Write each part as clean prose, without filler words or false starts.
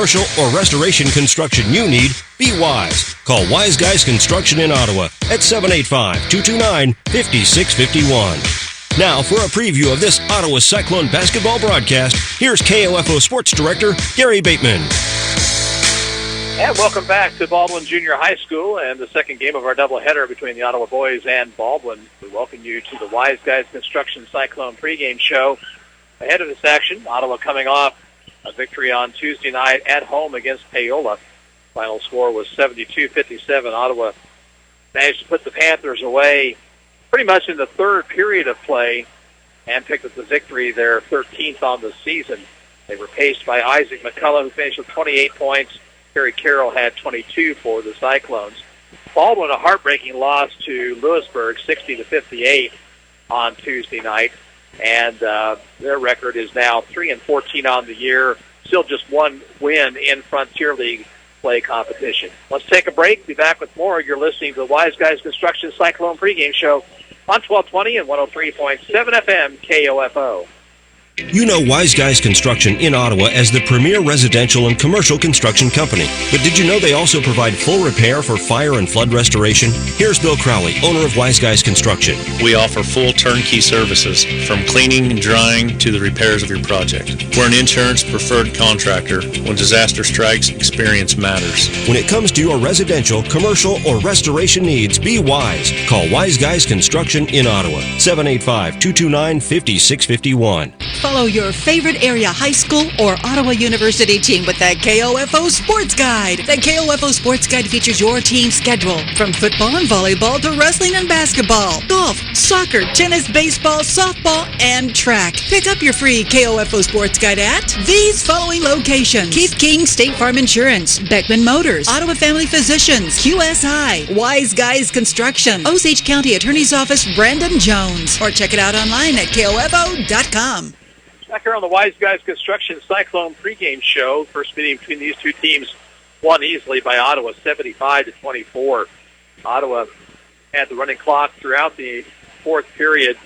commercial, or restoration construction you need, be wise. Call Wise Guys Construction in Ottawa at 785-229-5651. Now, for a preview of this Ottawa Cyclone basketball broadcast, here's KOFO Sports Director Gary Bateman. And welcome back to Baldwin Junior High School and the second game of our doubleheader between the Ottawa boys and Baldwin. We welcome you to the Wise Guys Construction Cyclone pregame show. Ahead of this action, Ottawa coming off a victory on Tuesday night at home against Paola. Final score was 72-57. Ottawa managed to put the Panthers away pretty much in the third period of play and picked up the victory, their 13th on the season. They were paced by Isaac McCullough, who finished with 28 points. Kerry Carroll had 22 for the Cyclones. Baldwin, a heartbreaking loss to Lewisburg, 60-58 on Tuesday night. And their record is now 3-14 on the year. Still just one win in Frontier League play competition. Let's take a break. Be back with more. You're listening to the Wise Guys Construction Cyclone pregame show on 1220 and 103.7 FM KOFO. You know Wise Guys Construction in Ottawa as the premier residential and commercial construction company. But did you know they also provide full repair for fire and flood restoration? Here's Bill Crowley, owner of Wise Guys Construction. We offer full turnkey services, from cleaning and drying to the repairs of your project. We're an insurance preferred contractor. When disaster strikes, experience matters. When it comes to your residential, commercial, or restoration needs, be wise. Call Wise Guys Construction in Ottawa, 785-229-5651. Follow your favorite area high school or Ottawa University team with that KOFO Sports Guide. The KOFO Sports Guide features your team's schedule, from football and volleyball to wrestling and basketball, golf, soccer, tennis, baseball, softball, and track. Pick up your free KOFO Sports Guide at these following locations: Keith King State Farm Insurance, Beckman Motors, Ottawa Family Physicians, QSI, Wise Guys Construction, Osage County Attorney's Office, Brandon Jones, or check it out online at KOFO.com. Back here on the Wise Guys Construction Cyclone pregame show. First meeting between these two teams won easily by Ottawa, 75-24. Ottawa had the running clock throughout the fourth period.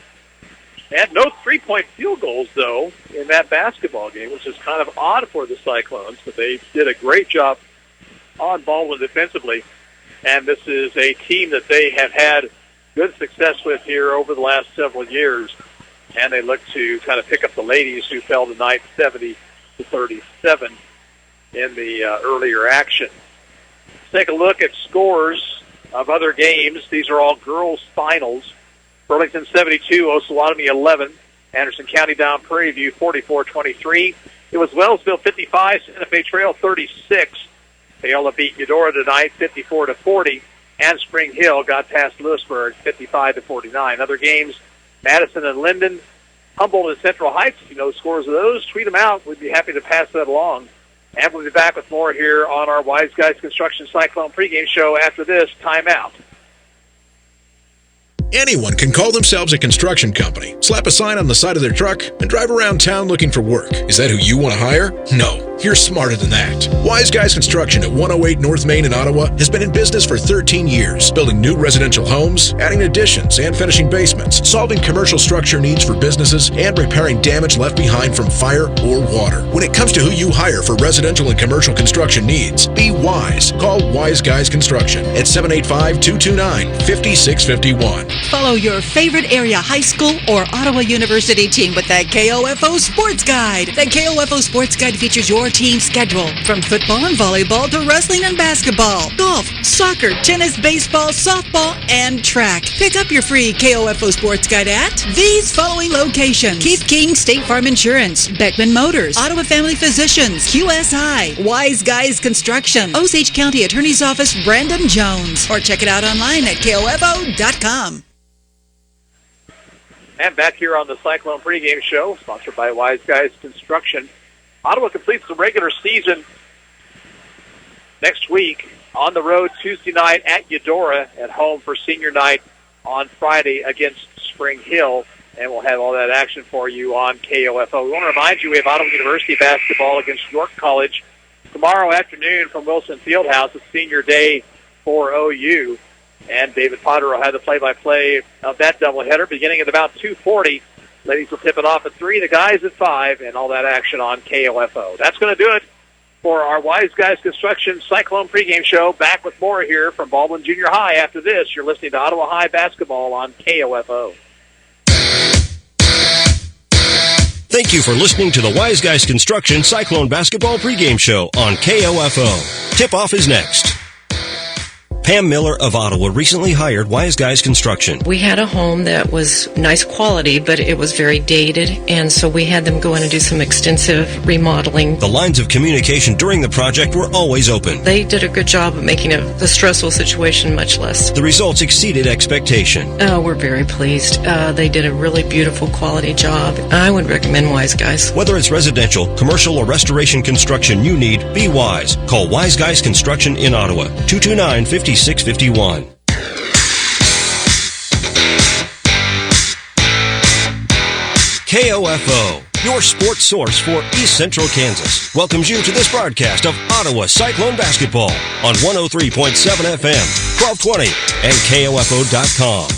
They had no three-point field goals, though, in that basketball game, which is kind of odd for the Cyclones, but they did a great job on Baldwin defensively. And this is a team that they have had good success with here over the last several years. And they look to kind of pick up the ladies who fell tonight 70-37 in the earlier action. Let's take a look at scores of other games. These are all girls' finals. Burlington 72, Osawatomie 11, Anderson County down Prairie View 44-23. It was Wellsville 55, Santa Fe Trail 36. Paola beat Eudora tonight 54-40, and Spring Hill got past Lewisburg 55-49. Other games: Madison and Linden, Humboldt and Central Heights. If you know the scores of those, tweet them out. We'd be happy to pass that along. And we'll be back with more here on our Wise Guys Construction Cyclone pregame show after this timeout. Anyone can call themselves a construction company, slap a sign on the side of their truck, and drive around town looking for work. Is that who you want to hire? No, you're smarter than that. Wise Guys Construction at 108 North Main in Ottawa has been in business for 13 years, building new residential homes, adding additions and finishing basements, solving commercial structure needs for businesses, and repairing damage left behind from fire or water. When it comes to who you hire for residential and commercial construction needs, be wise. Call Wise Guys Construction at 785-229-5651. Follow your favorite area high school or Ottawa University team with that KOFO Sports Guide. The KOFO Sports Guide features your team's schedule, from football and volleyball to wrestling and basketball, golf, soccer, tennis, baseball, softball, and track. Pick up your free KOFO Sports Guide at these following locations: Keith King State Farm Insurance, Beckman Motors, Ottawa Family Physicians, QSI, Wise Guys Construction, Osage County Attorney's Office, Brandon Jones, or check it out online at KOFO.com. And back here on the Cyclone pregame show, sponsored by Wise Guys Construction. Ottawa completes the regular season next week on the road Tuesday night at Eudora, at home for senior night on Friday against Spring Hill. And we'll have all that action for you on KOFO. We want to remind you we have Ottawa University basketball against York College tomorrow afternoon from Wilson Fieldhouse. It's senior day for OU. And David Potter will have the play-by-play of that doubleheader beginning at about 2:40. Ladies will tip it off at 3, the guys at 5, and all that action on KOFO. That's going to do it for our Wise Guys Construction Cyclone pregame show. Back with more here from Baldwin Junior High. After this, you're listening to Ottawa High basketball on KOFO. Thank you for listening to the Wise Guys Construction Cyclone basketball pregame show on KOFO. Tip-off is next. Pam Miller of Ottawa recently hired Wise Guys Construction. We had a home that was nice quality, but it was very dated, and so we had them go in and do some extensive remodeling. The lines of communication during the project were always open. They did a good job of making the stressful situation much less. The results exceeded expectation. We're very pleased. They did a really beautiful quality job. I would recommend Wise Guys. Whether it's residential, commercial, or restoration construction you need, be Wise. Call Wise Guys Construction in Ottawa, 229-5651. KOFO, your sports source for East Central Kansas, welcomes you to this broadcast of Ottawa Cyclone basketball on 103.7 FM, 1220, and KOFO.com.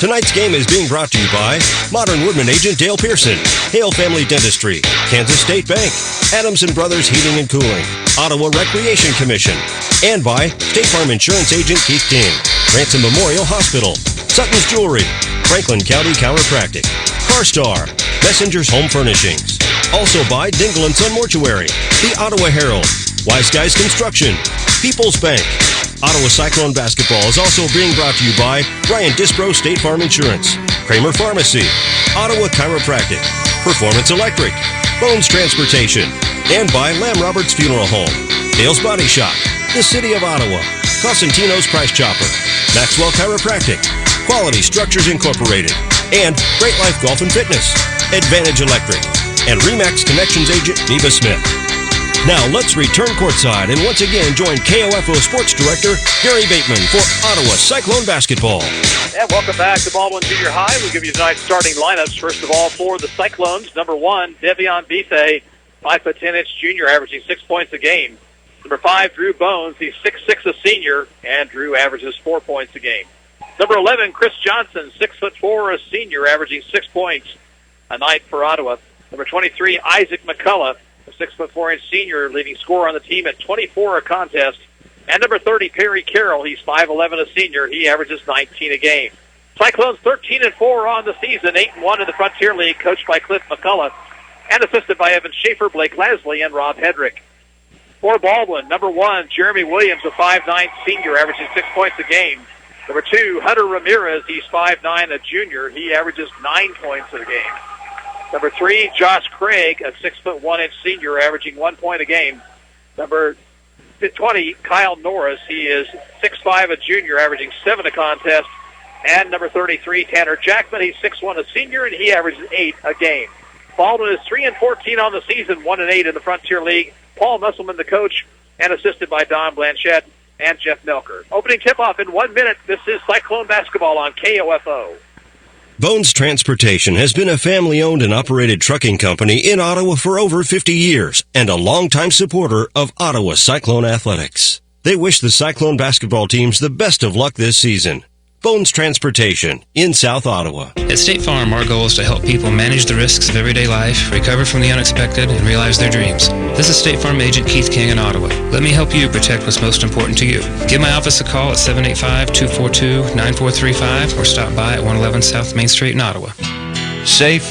Tonight's game is being brought to you by Modern Woodman agent Dale Pearson, Hale Family Dentistry, Kansas State Bank, Adams & Brothers Heating and Cooling, Ottawa Recreation Commission, and by State Farm Insurance agent Keith King, Ransom Memorial Hospital, Sutton's Jewelry, Franklin County Chiropractic, CarStar, Messenger's Home Furnishings. Also by Dingle & Son Mortuary, the Ottawa Herald, Wise Guys Construction, People's Bank. Ottawa Cyclone basketball is also being brought to you by Brian Dispro State Farm Insurance, Kramer Pharmacy, Ottawa Chiropractic, Performance Electric, Bones Transportation, and by Lamb Roberts Funeral Home, Dale's Body Shop, the City of Ottawa, Cosentino's Price Chopper, Maxwell Chiropractic, Quality Structures Incorporated, and Great Life Golf and Fitness, Advantage Electric, and RE/MAX Connections agent Neva Smith. Now let's return courtside and once again join KOFO Sports Director Gary Bateman for Ottawa Cyclone basketball. And welcome back to Baldwin Junior High. We'll give you tonight's starting lineups. First of all, for the Cyclones, number 1, Devion Bethe, 5'10" junior, averaging 6 points a game. Number 5, Drew Bones. He's 6'6", a senior, and Drew averages 4 points a game. Number 11, Chris Johnson, 6'4", a senior, averaging 6 points a night for Ottawa. Number 23, Isaac McCullough, a 6'4" senior, leading scorer on the team at 24 a contest. And number 30, Perry Carroll. He's 5'11", a senior. He averages 19 a game. Cyclones 13-4 on the season, 8-1 in the Frontier League, coached by Cliff McCullough, and assisted by Evan Schaefer, Blake Lasley, and Rob Hedrick. For Baldwin, number 1, Jeremy Williams, a 5'9" senior, averaging 6 points a game. Number 2, Hunter Ramirez. He's 5'9", a junior. He averages 9 points a game. Number 3, Josh Craig, a 6'1" senior, averaging 1 point a game. Number 20, Kyle Norris. He is 6'5", a junior, averaging 7 a contest. And number 33, Tanner Jackman. He's 6'1", a senior, and he averages 8 a game. Baldwin is 3-14 on the season, 1-8 in the Frontier League. Paul Musselman, the coach, and assisted by Don Blanchette and Jeff Melker. Opening tip-off in 1 minute. This is Cyclone basketball on KOFO. Bones Transportation has been a family-owned and operated trucking company in Ottawa for over 50 years and a longtime supporter of Ottawa Cyclone athletics. They wish the Cyclone basketball teams the best of luck this season. Bones Transportation in South Ottawa. At State Farm, our goal is to help people manage the risks of everyday life, recover from the unexpected, and realize their dreams. This is State Farm agent Keith King in Ottawa. Let me help you protect what's most important to you. Give my office a call at 785-242-9435 or stop by at 111 South Main Street in Ottawa. Safe,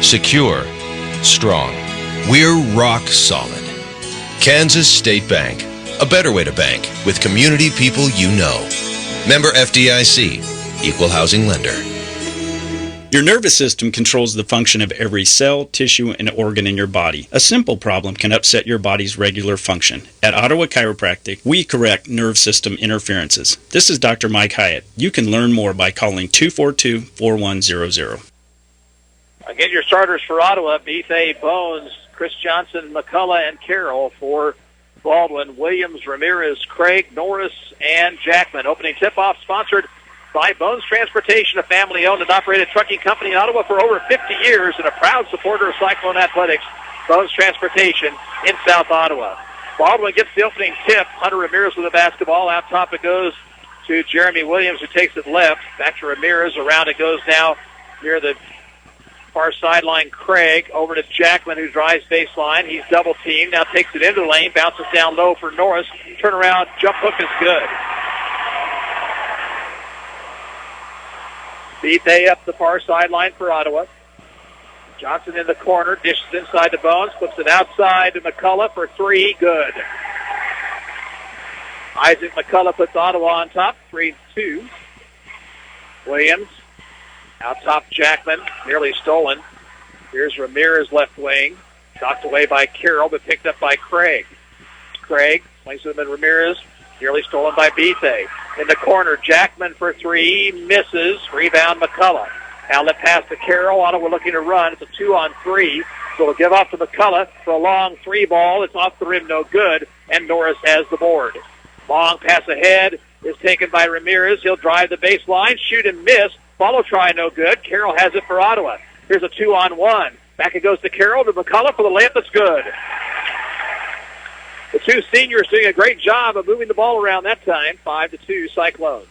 secure, strong. We're rock solid. Kansas State Bank. A better way to bank with community people you know. Member FDIC, Equal Housing Lender. Your nervous system controls the function of every cell, tissue, and organ in your body. A simple problem can upset your body's regular function. At Ottawa Chiropractic, we correct nerve system interferences. This is Dr. Mike Hyatt. You can learn more by calling 242-4100. Again, your starters for Ottawa, Bethe, Bones, Chris Johnson, McCullough, and Carroll. For Baldwin, Williams, Ramirez, Craig, Norris, and Jackman. Opening tip-off sponsored by Bones Transportation, a family-owned and operated trucking company in Ottawa for over 50 years and a proud supporter of Cyclone athletics. Bones Transportation in South Ottawa. Baldwin gets the opening tip. Hunter Ramirez with the basketball. Out top it goes to Jeremy Williams, who takes it left. Back to Ramirez. Around it goes now near the Far sideline, Craig over to Jackman, who drives baseline. He's double teamed. Now takes it into the lane, bounces down low for Norris. Turnaround, jump hook is good. Bethay up the far sideline for Ottawa. Johnson in the corner, dishes inside the Bones, flips it outside to McCullough for three, good. Isaac McCullough puts Ottawa on top, 3-2. Williams out top, Jackman, nearly stolen. Here's Ramirez left wing, knocked away by Carroll, but picked up by Craig. Craig plays with him in Ramirez, nearly stolen by Bethay. In the corner, Jackman for three, misses. Rebound, McCullough. Outlet pass to Carroll. Ottawa looking to run. It's a 2-on-3. So it'll give off to McCullough for a long three ball. It's off the rim, no good. And Norris has the board. Long pass ahead is taken by Ramirez. He'll drive the baseline, shoot and miss. Follow try, no good. Carroll has it for Ottawa. Here's a 2-on-1. Back it goes to Carroll, to McCullough for the layup that's good. The two seniors doing a great job of moving the ball around that time. 5-2 Cyclones.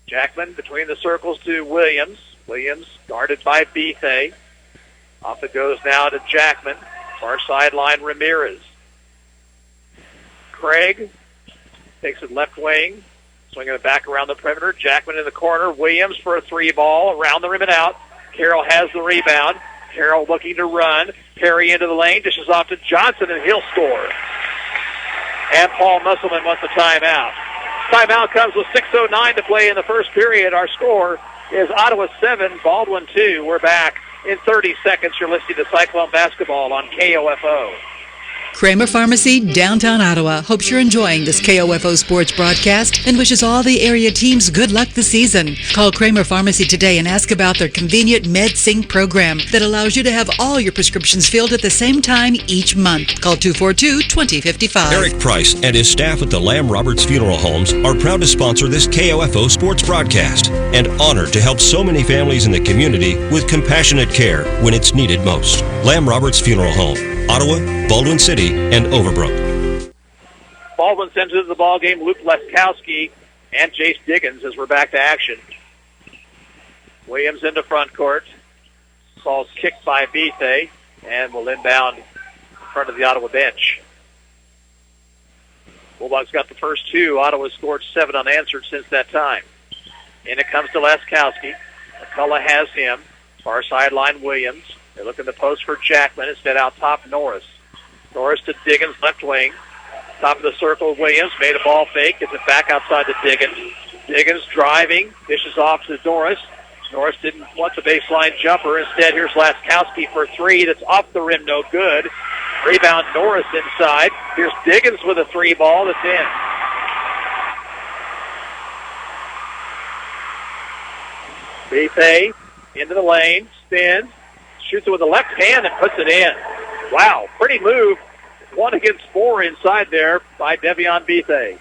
Jackman between the circles to Williams. Williams guarded by Bethay. Off it goes now to Jackman. Far sideline, Ramirez. Craig takes it left wing. Swinging it back around the perimeter. Jackman in the corner. Williams for a three ball. Around the rim and out. Carroll has the rebound. Carroll looking to run. Perry into the lane. Dishes off to Johnson, and he'll score. And Paul Musselman wants a timeout. Timeout comes with 6:09 to play in the first period. Our score is Ottawa 7, Baldwin 2. We're back in 30 seconds. You're listening to Cyclone Basketball on KOFO. Kramer Pharmacy, downtown Ottawa, hopes you're enjoying this KOFO sports broadcast and wishes all the area teams good luck this season. Call Kramer Pharmacy today and ask about their convenient MedSync program that allows you to have all your prescriptions filled at the same time each month. Call 242-2055. Eric Price and his staff at the Lamb Roberts Funeral Homes are proud to sponsor this KOFO sports broadcast and honored to help so many families in the community with compassionate care when it's needed most. Lamb Roberts Funeral Home, Ottawa, Baldwin City, and Overbrook. Baldwin sends into the ball game Luke Leskowski and Jace Diggins as we're back to action. Williams into front court. Saul's kicked by Bethay and will inbound in front of the Ottawa bench. Bulldogs got the first two. Ottawa scored 7 unanswered since that time. In it comes to Leskowski. McCullough has him. Far sideline, Williams. They look in the post for Jackman. Instead out top, Norris. Norris to Diggins, left wing. Top of the circle, Williams made a ball fake. Gets it back outside to Diggins. Diggins driving. Dishes off to Norris. Norris didn't want the baseline jumper. Instead, here's Laskowski for three. That's off the rim, no good. Rebound, Norris inside. Here's Diggins with a three ball that's in. Bethay into the lane, spins, shoots it with the left hand and puts it in. Wow, pretty move. 1 against 4 inside there by Devion Bethay.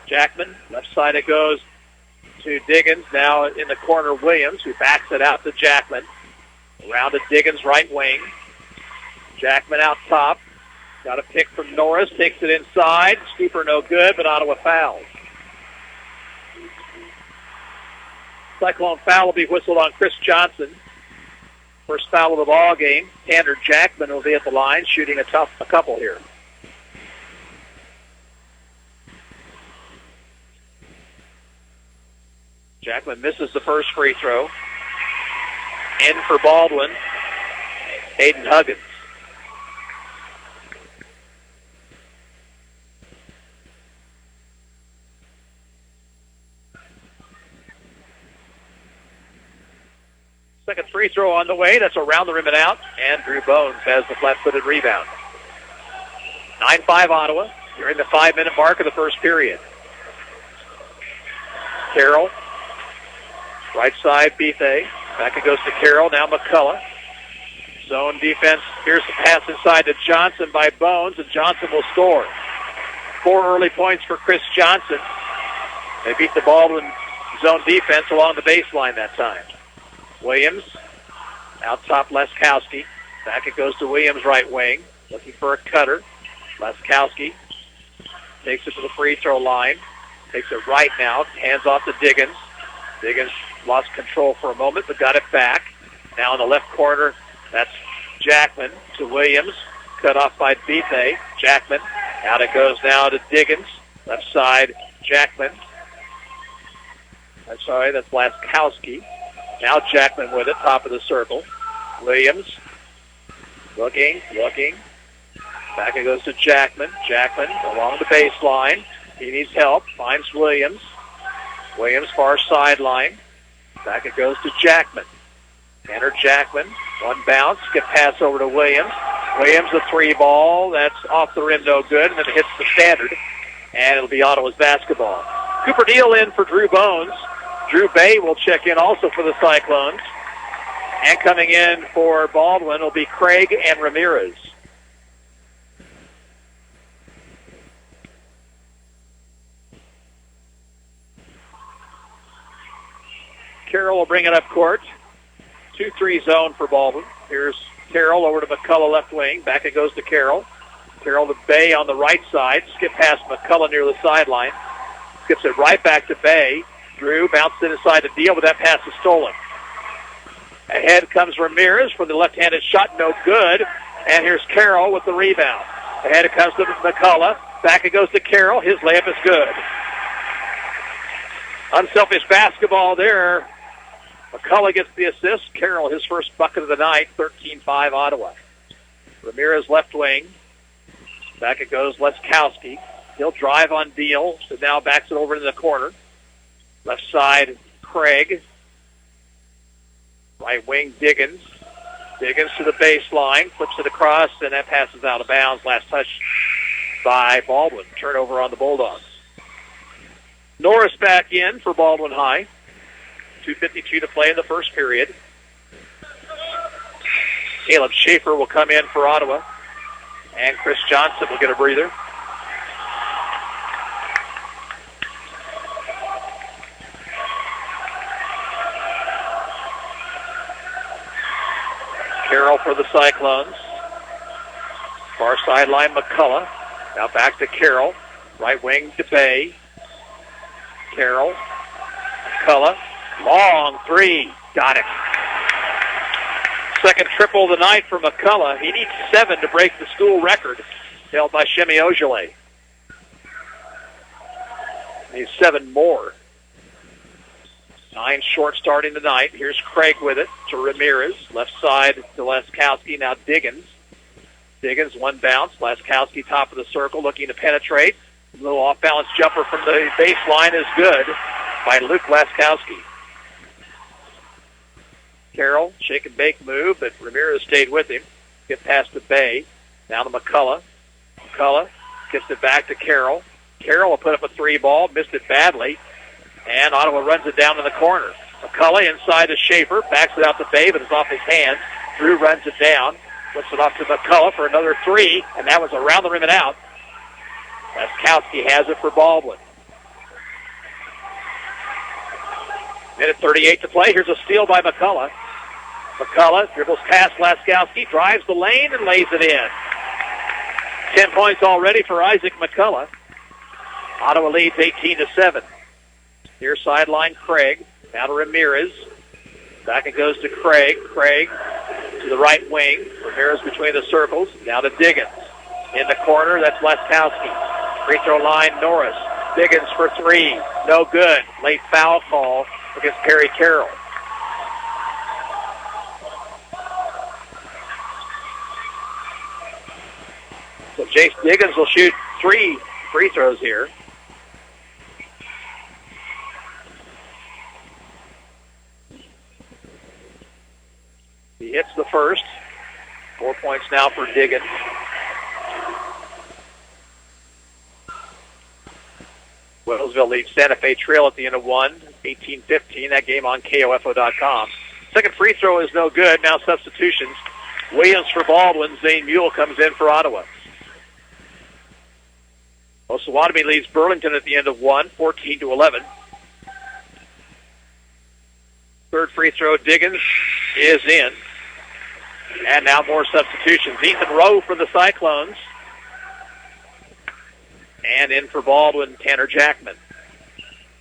Jackman, left side it goes to Diggins. Now in the corner, Williams, who backs it out to Jackman. Around to Diggins, right wing. Jackman out top. Got a pick from Norris, takes it inside. Steeper no good, but Ottawa fouls. Cyclone foul will be whistled on Chris Johnson. First foul of the ball game. Tanner Jackman will be at the line, shooting a couple here. Jackman misses the first free throw. In for Baldwin, Hayden Huggins. Second free throw on the way. That's around the rim and out. And Drew Bones has the flat-footed rebound. 9-5 Ottawa. You're in the 5-minute mark of the first period. Carroll. Right side, Bethay. Back it goes to Carroll. Now McCullough. Zone defense. Here's the pass inside to Johnson by Bones, and Johnson will score. 4 early points for Chris Johnson. They beat the Baldwin zone defense along the baseline that time. Williams, out top, Leskowski. Back it goes to Williams, right wing, looking for a cutter. Leskowski takes it to the free throw line. Takes it right now, hands off to Diggins. Diggins Lost control for a moment, but got it back. Now in the left corner, that's Jackman to Williams. Cut off by Bethe. Jackman. Out it goes now to Diggins. Left side, Jackman. I'm sorry, that's Laskowski. Now Jackman with it, top of the circle. Williams. Looking. Back it goes to Jackman. Jackman along the baseline. He needs help. Finds Williams. Williams far sideline. Back it goes to Jackman. Tanner Jackman. One bounce. Get pass over to Williams. Williams a three ball. That's off the rim, no good. And then it hits the standard. And it'll be Ottawa's basketball. Cooper Deal in for Drew Bones. Drew Bay will check in also for the Cyclones. And coming in for Baldwin will be Craig and Ramirez. Carroll will bring it up court. 2-3 zone for Baldwin. Here's Carroll over to McCullough left wing. Back it goes to Carroll. Carroll to Bay on the right side. Skip past McCullough near the sideline. Skips it right back to Bay. Drew bounced it inside the deal, but that pass is stolen. Ahead comes Ramirez for the left-handed shot, no good. And here's Carroll with the rebound. Ahead it comes to McCullough. Back it goes to Carroll. His layup is good. Unselfish basketball there. McCullough gets the assist. Carroll, his first bucket of the night, 13-5 Ottawa. Ramirez left wing. Back it goes Laskowski. He'll drive on Deal, so now backs it over to the corner. Left side, Craig. Right wing, Diggins. Diggins to the baseline, flips it across, and that passes out of bounds. Last touch by Baldwin. Turnover on the Bulldogs. Norris back in for Baldwin High. 2:52 to play in the first period. Caleb Schaefer will come in for Ottawa. And Chris Johnson will get a breather. Carroll for the Cyclones. Far sideline, McCullough. Now back to Carroll. Right wing to Bay. Carroll. McCullough. Long three. Got it. Second triple of the night for McCullough. He needs 7 to break the school record held by Shemi Ojale. Needs 7 more. 9 short starting tonight. Here's Craig with it to Ramirez. Left side to Laskowski. Now Diggins. Diggins, one bounce. Laskowski top of the circle looking to penetrate. A little off-balance jumper from the baseline is good by Luke Laskowski. Carroll, shake and bake move, but Ramirez stayed with him. Get past the Bay. Now to McCullough. McCullough gets it back to Carroll. Carroll will put up a 3 ball, missed it badly, and Ottawa runs it down in the corner. McCullough inside to Schaefer, backs it out to Bay, but it's off his hands. Drew runs it down, flips it off to McCullough for another 3, and that was around the rim and out. Laskowski has it for Baldwin. Minute 38 to play. Here's a steal by McCullough. McCullough dribbles past Laskowski, drives the lane, and lays it in. 10 points already for Isaac McCullough. Ottawa leads 18-7. Near sideline, Craig. Now to Ramirez. Back it goes to Craig. Craig to the right wing. Ramirez between the circles. Now to Diggins. In the corner, that's Laskowski. Free throw line, Norris. Diggins for 3. No good. Late foul call against Perry Carroll. So Jace Diggins will shoot 3 free throws here. He hits the first. 4 points now for Diggins. Wellsville leads Santa Fe Trail at the end of 1, 18-15. That game on KOFO.com. Second free throw is no good. Now substitutions. Williams for Baldwin. Zane Mule comes in for Ottawa. Osawatomie leads Burlington at the end of 1, 14-11. Third free throw, Diggins, is in. And now more substitutions. Ethan Rowe for the Cyclones. And in for Baldwin, Tanner Jackman.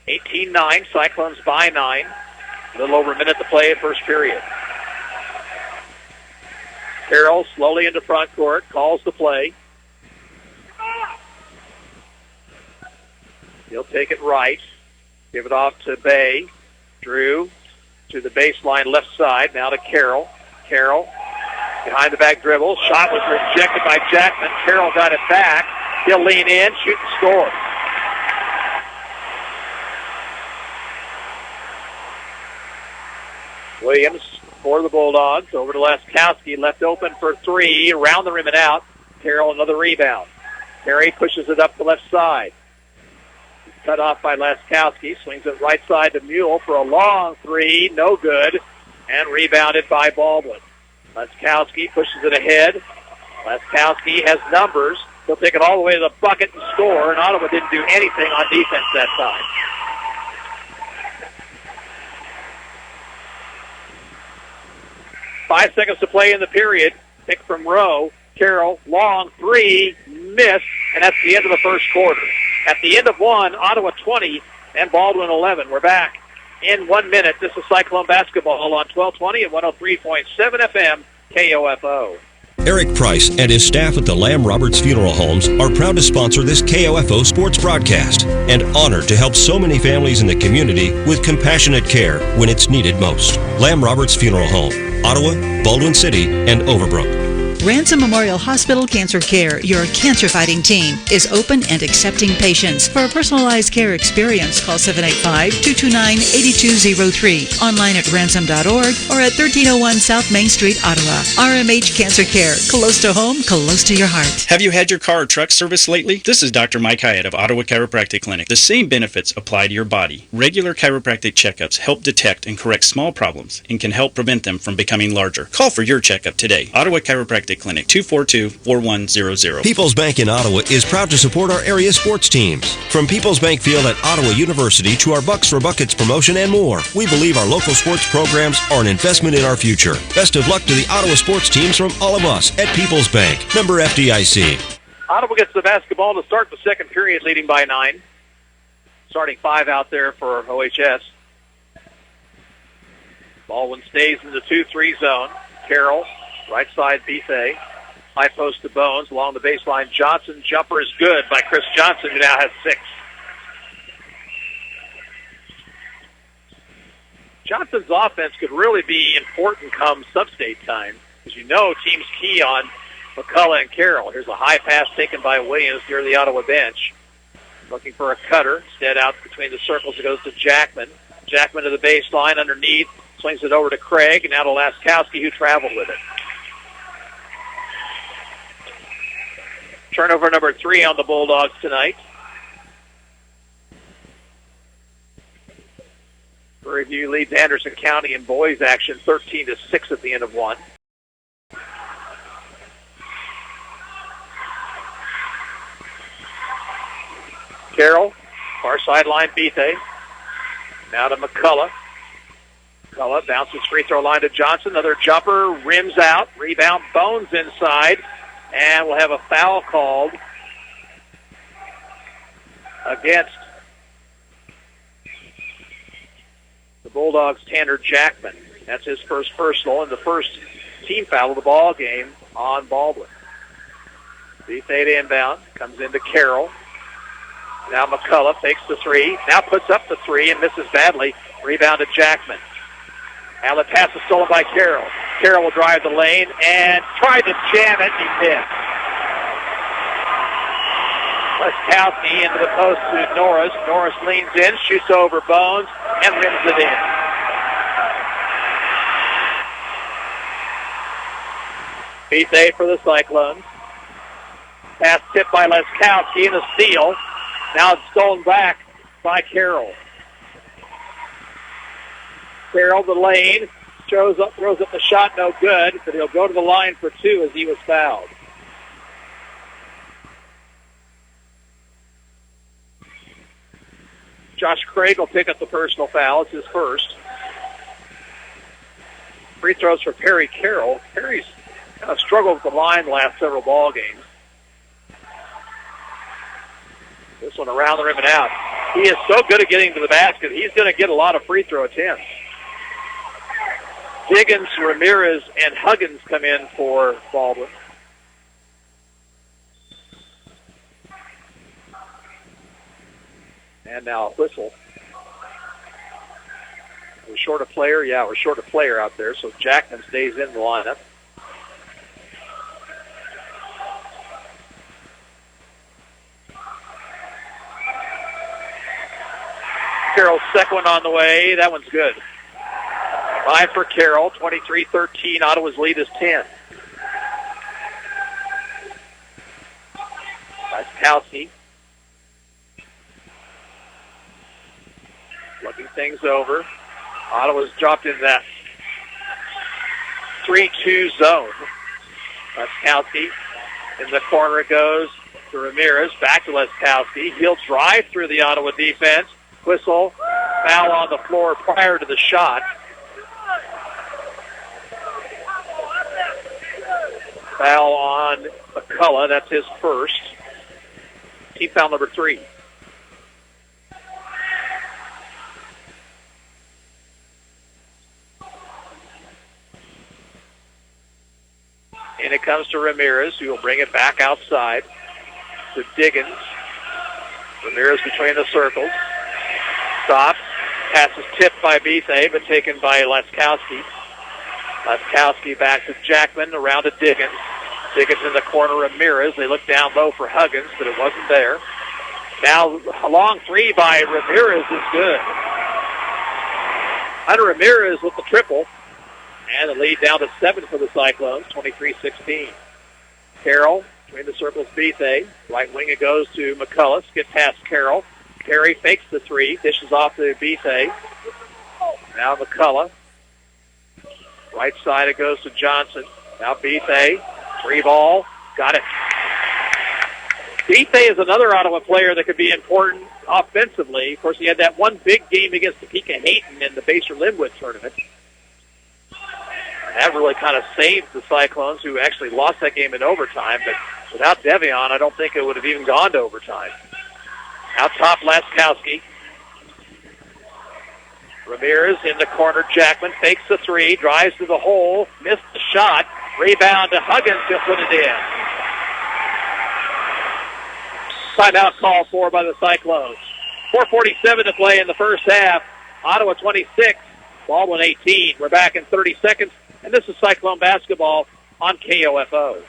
18-9, Cyclones by 9. A little over a minute to play in first period. Carroll slowly into front court, calls the play. He'll take it right. Give it off to Bay. Drew to the baseline left side. Now to Carroll. Carroll behind the back dribble. Shot was rejected by Jackman. Carroll got it back. He'll lean in, shoot and score. Williams for the Bulldogs. Over to Laskowski. Left open for three. Around the rim and out. Carroll another rebound. Perry pushes it up the left side. Cut off by Laskowski. Swings it right side to Mule for a long three. No good. And rebounded by Baldwin. Laskowski pushes it ahead. Laskowski has numbers. He'll take it all the way to the bucket and score. And Ottawa didn't do anything on defense that time. Five seconds to play in the period. Pick from Rowe. Carroll, long three, miss, and that's the end of the first quarter. At the end of one, Ottawa 20 and Baldwin 11. We're back in 1 minute. This is Cyclone basketball on 1220 and 103.7 FM KOFO. Eric Price and his staff at the Lamb Roberts Funeral Homes are proud to sponsor this KOFO sports broadcast and honored to help so many families in the community with compassionate care when it's needed most. Lamb Roberts Funeral Home, Ottawa, Baldwin City, and Overbrook. Ransom Memorial Hospital Cancer Care, your cancer-fighting team, is open and accepting patients. For a personalized care experience, call 785-229-8203. Online at ransom.org or at 1301 South Main Street, Ottawa. RMH Cancer Care, close to home, close to your heart. Have you had your car or truck serviced lately? This is Dr. Mike Hyatt of Ottawa Chiropractic Clinic. The same benefits apply to your body. Regular chiropractic checkups help detect and correct small problems and can help prevent them from becoming larger. Call for your checkup today. Ottawa Chiropractic Clinic, 242-4100. People's Bank in Ottawa is proud to support our area sports teams. From People's Bank Field at Ottawa University to our Bucks for Buckets promotion and more, we believe our local sports programs are an investment in our future. Best of luck to the Ottawa sports teams from all of us at People's Bank. Member FDIC. Ottawa gets the basketball to start the second period, leading by 9. Starting 5 out there for OHS. Baldwin stays in the 2-3 zone. Carroll, right side, Bethay. High post to Bones along the baseline. Johnson, jumper is good by Chris Johnson, who now has 6. Johnson's offense could really be important come sub-state time. As you know, teams key on McCullough and Carroll. Here's a high pass taken by Williams near the Ottawa bench. Looking for a cutter. Instead out between the circles, it goes to Jackman. Jackman to the baseline underneath. Swings it over to Craig, and now to Laskowski, who traveled with it. Turnover number 3 on the Bulldogs tonight. Prairie View leads Anderson County in boys action 13-6 at the end of 1. Carroll, far sideline, Bethay. Now to McCullough. McCullough bounces free throw line to Johnson. Another jumper, rims out, rebound, Bones inside. And we'll have a foul called against the Bulldogs' Tanner Jackman. That's his first personal and the first team foul of the ball game on Baldwin. Bethay to inbound, comes into Carroll. Now McCullough takes the 3, now puts up the 3 and misses badly. Rebound to Jackman. Outlet pass is stolen by Carroll. Carroll will drive the lane and try to jam it. He missed. Laskowski into the post to Norris. Norris leans in, shoots over Bones, and rims it in. Bethay for the Cyclones. Pass tipped by Laskowski and a steal. Now it's stolen back by Carroll. Carroll, the lane, throws up the shot, no good, but he'll go to the line for 2 as he was fouled. Josh Craig will pick up the personal foul. It's his first. Free throws for Perry Carroll. Perry's kind of struggled with the line the last several ball games. This one around the rim and out. He is so good at getting to the basket, he's going to get a lot of free throw attempts. Diggins, Ramirez, and Huggins come in for Baldwin. And now a whistle. We're short a player. Yeah, we're short a player out there, so Jackman stays in the lineup. Carroll's second one on the way. That one's good. 5 for Carroll, 23-13. Ottawa's lead is 10. Laskowski looking things over. Ottawa's dropped in that 3-2 zone. Laskowski in the corner goes to Ramirez. Back to Laskowski. He'll drive through the Ottawa defense. Whistle. Foul on the floor prior to the shot. Foul on McCullough. That's his first. Team foul number 3. And it comes to Ramirez, who will bring it back outside to Diggins. Ramirez between the circles. Stops. Pass is tipped by Bethe, but taken by Laskowski. Laskowski back to Jackman, around to Diggins. Diggins in the corner, Ramirez. They look down low for Huggins, but it wasn't there. Now a long three by Ramirez is good. Hunter Ramirez with the triple. And the lead down to 7 for the Cyclones, 23-16. Carroll between the circles, Bethe. Right wing it goes to McCullough. Get past Carroll. Carey fakes the three, dishes off to Bethe. Now McCullough. Right side it goes to Johnson. Now Bethe. Free ball. Got it. Bethe is another Ottawa player that could be important offensively. Of course, he had that one big game against Topeka Hayton in the Baser Linwood tournament. That really kind of saved the Cyclones, who actually lost that game in overtime. But without Devion, I don't think it would have even gone to overtime. Out top, Laskowski. Ramirez in the corner. Jackman fakes the three, drives to the hole, missed the shot. Rebound to Huggins. He'll put it in. Timeout call for by the Cyclones. 4:47 to play in the first half. Ottawa 26, Baldwin 18. We're back in 30 seconds, and this is Cyclone basketball on KOFO.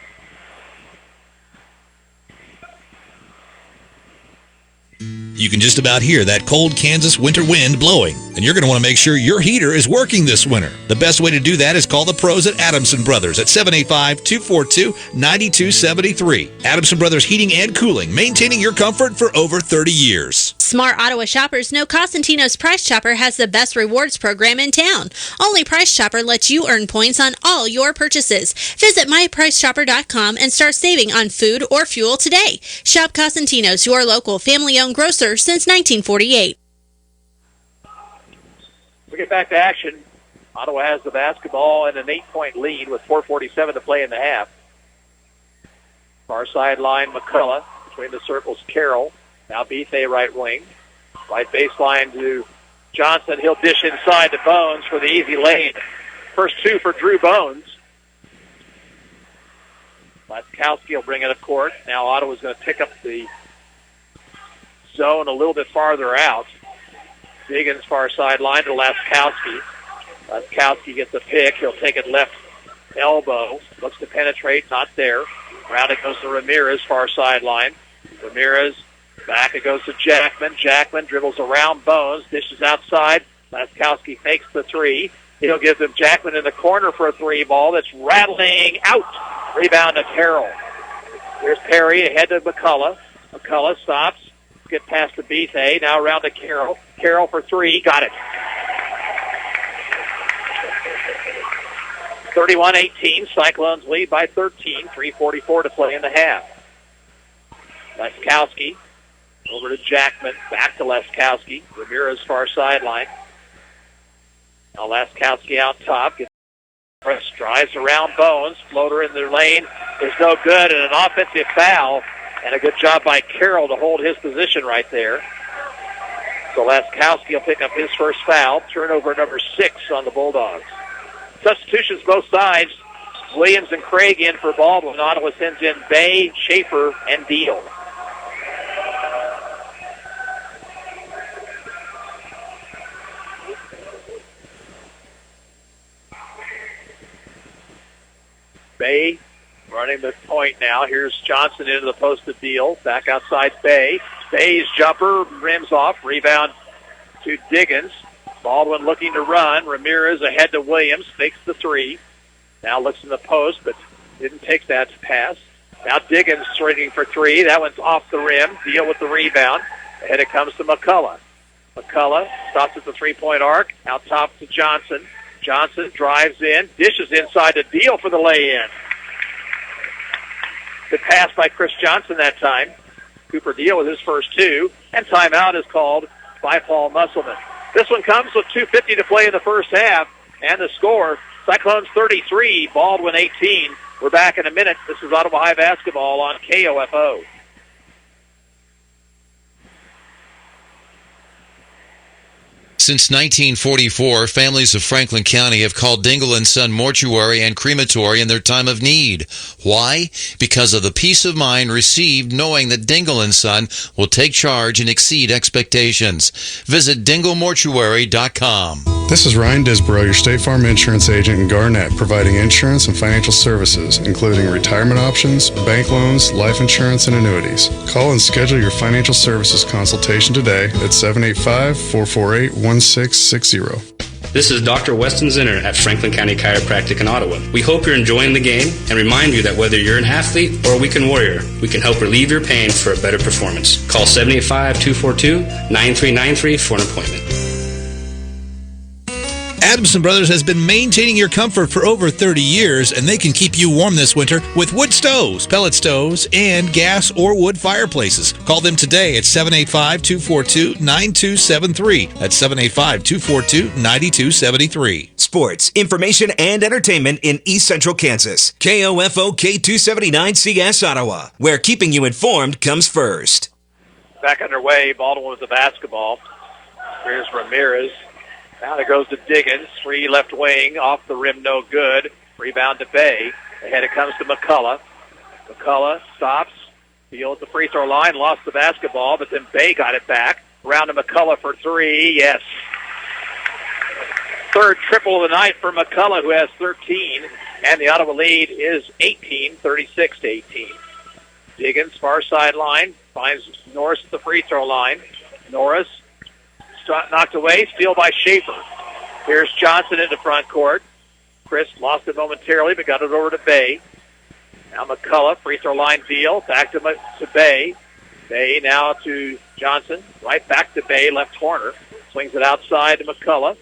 You can just about hear that cold Kansas winter wind blowing, and you're going to want to make sure your heater is working this winter. The best way to do that is call the pros at Adamson Brothers at 785-242-9273. Adamson Brothers Heating and Cooling, maintaining your comfort for over 30 years. Smart Ottawa shoppers know Costantino's Price Chopper has the best rewards program in town. Only Price Chopper lets you earn points on all your purchases. Visit mypricechopper.com and start saving on food or fuel today. Shop Costantino's, your local family-owned grocer since 1948. We get back to action. Ottawa has the basketball and an 8-point lead with 4:47 to play in the half. Far sideline, McCullough. Between the circles, Carroll. Now Bethe right wing. Right baseline to Johnson. He'll dish inside to Bones for the easy lane. First two for Drew Bones. Laskowski will bring it up court. Now Ottawa's going to pick up the zone a little bit farther out. Diggins far sideline to Laskowski. Laskowski gets a pick. He'll take it left elbow. Looks to penetrate. Not there. Around it goes to Ramirez far sideline. Ramirez back. It goes to Jackman. Jackman dribbles around Bones. Dishes outside. Laskowski fakes the three. He'll give them Jackman in the corner for a three ball that's rattling out. Rebound to Carroll. Here's Perry ahead to McCullough. McCullough stops. Get past the Bethe. Now around to Carroll. Carroll for three. Got it. 31-18. Cyclones lead by 13. 3:44 to play in the half. Laskowski over to Jackman. Back to Laskowski. Ramirez far sideline. Now Laskowski out top. Gets press, drives around Bones. Floater in their lane is no good, and an offensive foul. And a good job by Carroll to hold his position right there. So Laskowski will pick up his first foul. Turnover number 6 on the Bulldogs. Substitutions both sides. Williams and Craig in for Baldwin. Ottawa sends in Bay, Schaefer, and Deal. Bay running the point now. Here's Johnson into the post of Deal. Back outside Bay. Bay's jumper rims off. Rebound to Diggins. Baldwin looking to run. Ramirez ahead to Williams. Fakes the three. Now looks in the post, but didn't take that pass. Now Diggins swinging for three. That one's off the rim. Deal with the rebound. And it comes to McCullough. McCullough stops at the three-point arc. Out top to Johnson. Johnson drives in. Dishes inside to Deal for the lay-in. Good pass by Chris Johnson that time. Cooper Deal with his first two. And timeout is called by Paul Musselman. This one comes with 2:50 to play in the first half. And the score, Cyclones 33, Baldwin 18. We're back in a minute. This is Ottawa High basketball on KOFO. Since 1944, families of Franklin County have called Dingle & Son Mortuary and Crematory in their time of need. Why? Because of the peace of mind received knowing that Dingle & Son will take charge and exceed expectations. Visit dinglemortuary.com. This is Ryan Disborough, your State Farm insurance agent in Garnett, providing insurance and financial services, including retirement options, bank loans, life insurance, and annuities. Call and schedule your financial services consultation today at 785-448-1660. This is Dr. Weston Zinner at Franklin County Chiropractic in Ottawa. We hope you're enjoying the game and remind you that whether you're an athlete or a weekend warrior, we can help relieve your pain for a better performance. Call 785-242-9393 for an appointment. Adamson Brothers has been maintaining your comfort for over 30 years, and they can keep you warm this winter with wood stoves, pellet stoves, and gas or wood fireplaces. Call them today at 785-242-9273. That's 785-242-9273. Sports, information, and entertainment in East Central Kansas. KOFO K279CS Ottawa, where keeping you informed comes first. Back underway, Baldwin with the basketball. Here's Ramirez. Now it goes to Diggins. Free left wing. Off the rim, no good. Rebound to Bay. Ahead it comes to McCullough. McCullough stops. Field at the free throw line. Lost the basketball, but then Bay got it back. Around to McCullough for three. Yes. Third triple of the night for McCullough, who has 13. And the Ottawa lead is 18, 36-18. Diggins, far sideline. Finds Norris at the free throw line. Norris knocked away, steal by Schaefer. Here's Johnson into front court. Chris lost it momentarily, but got it over to Bay. Now McCullough, free throw line deal, back to Bay. Bay now to Johnson, right back to Bay, left corner. Swings it outside to McCullough.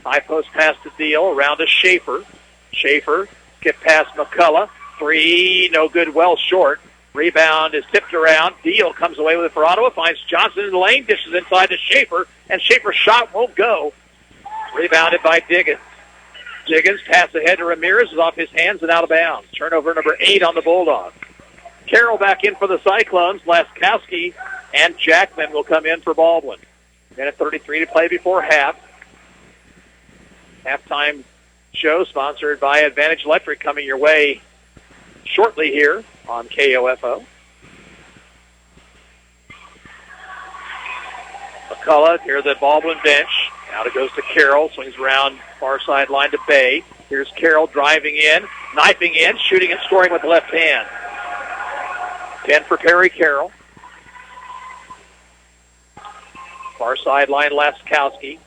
High post pass to Deal, around to Schaefer. Schaefer, skip past McCullough. Three, no good, well short. Rebound is tipped around. Deal comes away with it for Ottawa. Finds Johnson in the lane. Dishes inside to Schaefer. And Schaefer's shot won't go. Rebounded by Diggins. Diggins pass ahead to Ramirez. Is off his hands and out of bounds. Turnover number 8 on the Bulldogs. Carroll back in for the Cyclones. Laskowski and Jackman will come in for Baldwin. Minute 33 to play before half. Halftime show sponsored by Advantage Electric coming your way shortly here on KOFO. McCullough near the Baldwin bench. Now it goes to Carroll. Swings around far sideline to Bay. Here's Carroll driving in, knifing in, shooting and scoring with the left hand. 10 for Perry Carroll. Far sideline, Laskowski.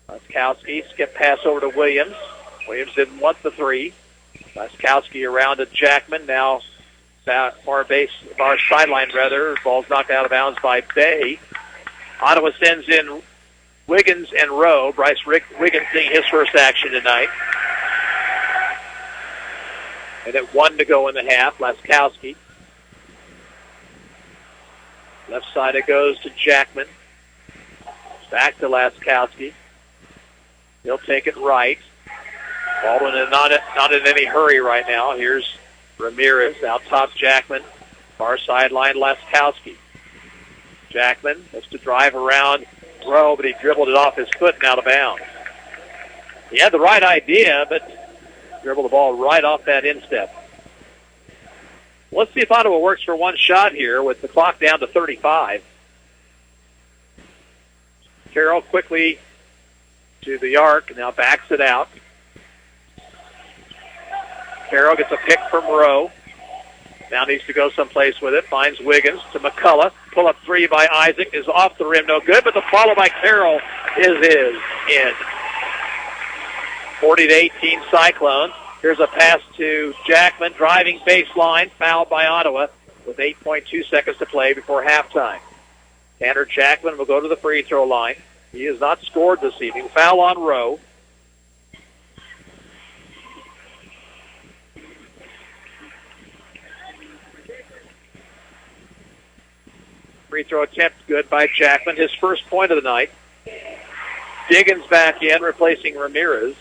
Laskowski, skip pass over to Williams. Williams didn't want the three. Laskowski around to Jackman. Now far sideline rather. Ball's knocked out of bounds by Bay. Ottawa sends in Wiggins and Rowe. Bryce Wiggins seeing his first action tonight. And at 1 to go in the half, Laskowski. Left side it goes to Jackman. Back to Laskowski. He'll take it right. Baldwin is not in any hurry right now. Here's Ramirez, out top Jackman. Far sideline, Laskowski. Jackman has to drive around Rowe, but he dribbled it off his foot and out of bounds. He had the right idea, but dribbled the ball right off that instep. Let's see if Ottawa works for one shot here with the clock down to 35. Carroll quickly to the arc, now backs it out. Carroll gets a pick from Rowe. Now needs to go someplace with it. Finds Wiggins to McCullough. Pull up three by Isaac is off the rim. No good, but the follow by Carroll is in. 40-18 Cyclones. Here's a pass to Jackman, driving baseline, fouled by Ottawa with 8.2 seconds to play before halftime. Tanner Jackman will go to the free throw line. He has not scored this evening. Foul on Rowe. Free throw attempt good by Jackman, his first point of the night. Diggins back in, replacing Ramirez.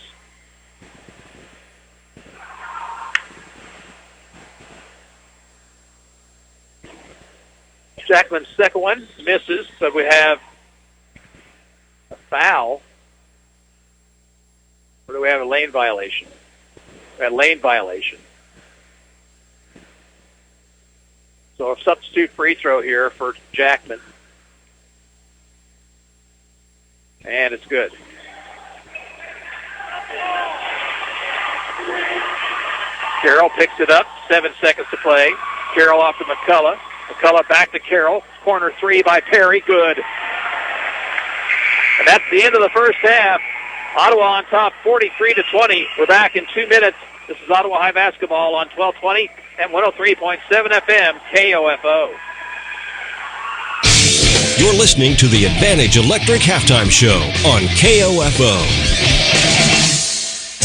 Jackman's second one misses, so we have a foul. Or do we have a lane violation? We have a lane violation. So a substitute free throw here for Jackman. And it's good. Carroll picks it up. 7 seconds to play. Carroll off to McCullough. McCullough back to Carroll. Corner three by Perry. Good. And that's the end of the first half. Ottawa on top 43-20. We're back in 2 minutes. This is Ottawa High Basketball on 1220 and 103.7 FM KOFO. You're listening to the Advantage Electric Halftime Show on KOFO.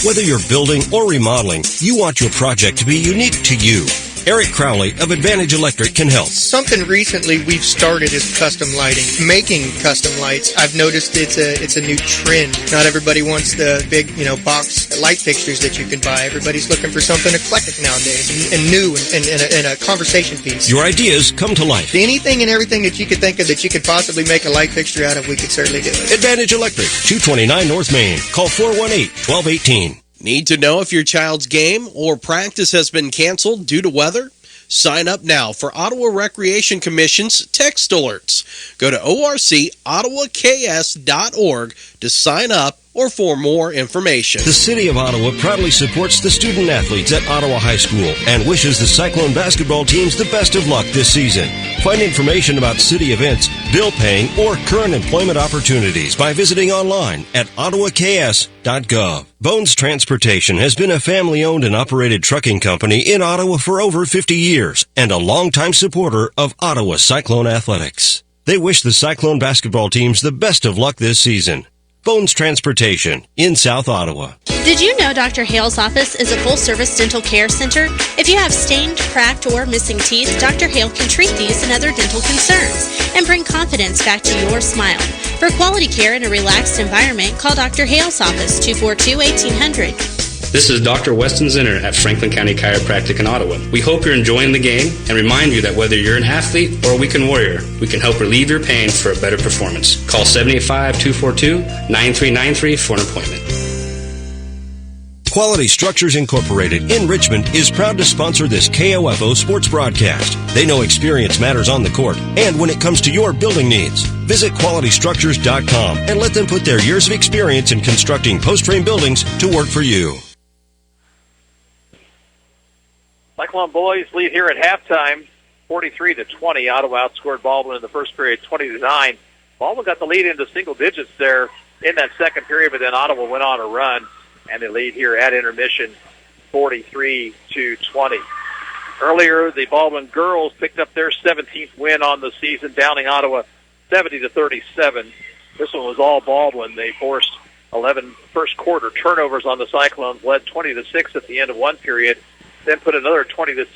Whether you're building or remodeling, you want your project to be unique to you. Eric Crowley of Advantage Electric can help. Something recently we've started is custom lighting. Making custom lights, I've noticed it's a new trend. Not everybody wants the big, box light fixtures that you can buy. Everybody's looking for something eclectic nowadays and new and a conversation piece. Your ideas come to life. Anything and everything that you could think of that you could possibly make a light fixture out of, we could certainly do it. Advantage Electric, 229 North Main. Call 418-1218. Need to know if your child's game or practice has been canceled due to weather? Sign up now for Ottawa Recreation Commission's text alerts. Go to orcottawaks.org to sign up or for more information. The City of Ottawa proudly supports the student athletes at Ottawa High School and wishes the Cyclone basketball teams the best of luck this season. Find information about city events, bill paying, or current employment opportunities by visiting online at ottawaks.gov. Bones Transportation has been a family-owned and operated trucking company in Ottawa for over 50 years and a longtime supporter of Ottawa Cyclone athletics. They wish the Cyclone basketball teams the best of luck this season. Bones Transportation in South Ottawa. Did you know Dr. Hale's office is a full-service dental care center? If you have stained, cracked, or missing teeth, Dr. Hale can treat these and other dental concerns and bring confidence back to your smile. For quality care in a relaxed environment, call Dr. Hale's office, 242-1800. This is Dr. Weston Zinner at Franklin County Chiropractic in Ottawa. We hope you're enjoying the game and remind you that whether you're an athlete or a weekend warrior, we can help relieve your pain for a better performance. Call 785-242-9393 for an appointment. Quality Structures Incorporated in Richmond is proud to sponsor this KOFO sports broadcast. They know experience matters on the court and when it comes to your building needs. Visit qualitystructures.com and let them put their years of experience in constructing post-frame buildings to work for you. Cyclone boys lead here at halftime, 43-20. Ottawa outscored Baldwin in the first period, 20-9. Baldwin got the lead into single digits there in that second period, but then Ottawa went on a run, and they lead here at intermission, 43-20. Earlier, the Baldwin girls picked up their 17th win on the season, downing Ottawa 70-37. This one was all Baldwin. They forced 11 first-quarter turnovers on the Cyclones, led 20-6 at the end of one period, then put another 20-6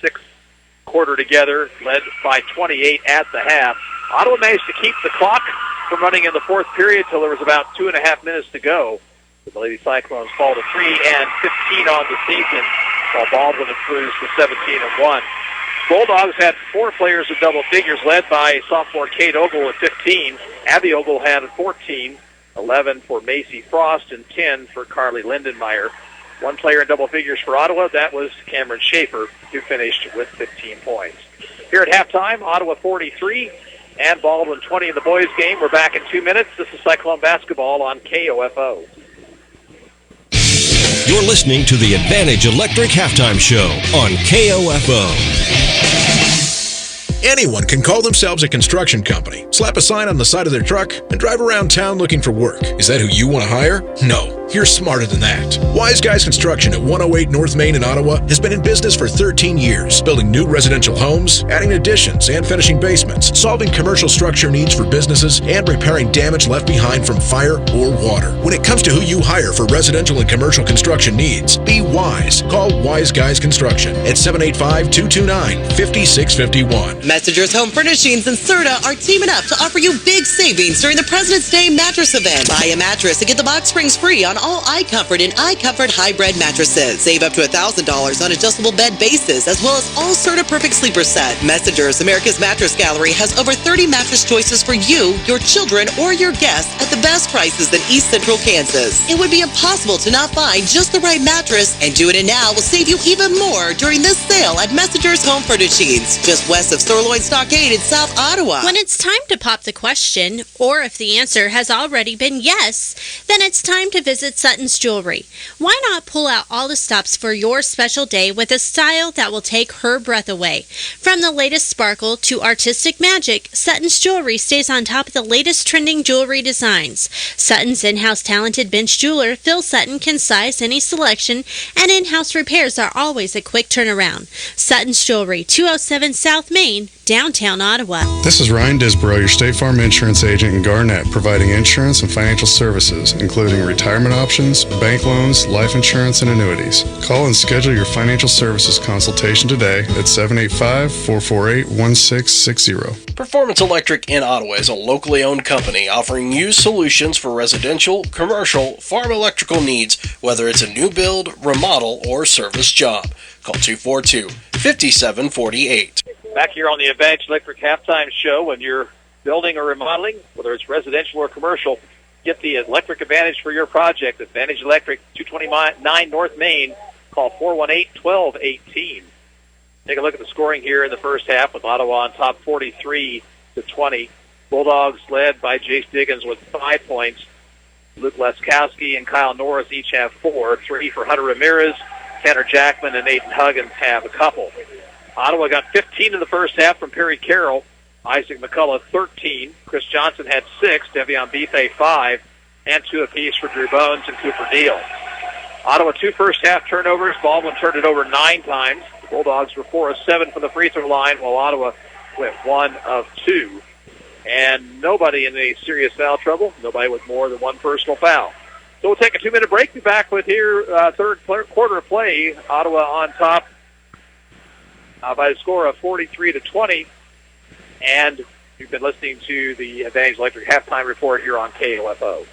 quarter together, led by 28 at the half. Ottawa managed to keep the clock from running in the fourth period till there was about 2.5 minutes to go. The Lady Cyclones fall to 3-15 on the season, while Baldwin improves to 17-1. Bulldogs had 4 players in double figures, led by sophomore Kate Ogle at 15. Abby Ogle had 14. 11 for Macy Frost, and 10 for Carly Lindenmeyer. One player in double figures for Ottawa, that was Cameron Schaefer, who finished with 15 points. Here at halftime, Ottawa 43 and Baldwin 20 in the boys' game. We're back in 2 minutes. This is Cyclone basketball on KOFO. You're listening to the Advantage Electric Halftime Show on KOFO. Anyone can call themselves a construction company, slap a sign on the side of their truck, and drive around town looking for work. Is that who you want to hire? No. You're smarter than that. Wise Guys Construction at 108 North Main in Ottawa has been in business for 13 years, building new residential homes, adding additions and finishing basements, solving commercial structure needs for businesses, and repairing damage left behind from fire or water. When it comes to who you hire for residential and commercial construction needs, be wise. Call Wise Guys Construction at 785-229-5651. Messengers Home Furnishings and Serta are teaming up to offer you big savings during the President's Day mattress event. Buy a mattress and get the box springs free on all iComfort and iComfort hybrid mattresses. Save up to $1,000 on adjustable bed bases, as well as all Serta Perfect Sleeper set. Messengers America's Mattress Gallery has over 30 mattress choices for you, your children, or your guests at the best prices in East Central Kansas. It would be impossible to not find just the right mattress, and doing it now will save you even more during this sale at Messengers Home Furnishings, just west of Sirloin Stockade in South Ottawa. When it's time to pop the question, or if the answer has already been yes, then it's time to visit Sutton's Jewelry. Why not pull out all the stops for your special day with a style that will take her breath away? From the latest sparkle to artistic magic, Sutton's Jewelry stays on top of the latest trending jewelry designs. Sutton's in-house talented bench jeweler, Phil Sutton, can size any selection, and in-house repairs are always a quick turnaround. Sutton's Jewelry, 207 South Main, downtown Ottawa. This is Ryan Disborough, your State Farm insurance agent in Garnett, providing insurance and financial services, including retirement options, bank loans, life insurance, and annuities. Call and schedule your financial services consultation today at 785-448-1660. Performance Electric in Ottawa is a locally owned company offering you solutions for residential, commercial, farm electrical needs, whether it's a new build, remodel, or service job. Call 242-5748. Back here on the Advantage Electric Halftime Show, when you're building or remodeling, whether it's residential or commercial, get the electric advantage for your project. Advantage Electric, 229 North Main. Call 418-1218. Take a look at the scoring here in the first half with Ottawa on top 43-20. Bulldogs led by Jace Diggins with 5 points. Luke Leskowski and Kyle Norris each have 4. 3 for Hunter Ramirez. Tanner Jackman and Nathan Huggins have a couple. Ottawa got 15 in the first half from Perry Carroll. Isaac McCullough, 13. Chris Johnson had 6. Devion Bethe, 5. And 2 apiece for Drew Bones and Cooper Deal. Ottawa 2 first-half turnovers. Baldwin turned it over 9 times. The Bulldogs were 4 of 7 from the free throw line, while Ottawa went 1 of 2. And nobody in any serious foul trouble. Nobody with more than 1 personal foul. So we'll take a 2-minute break. Be back with here third quarter of play. Ottawa on top by a score of 43-20. And you've been listening to the Advantage Electric Halftime Report here on KOFO.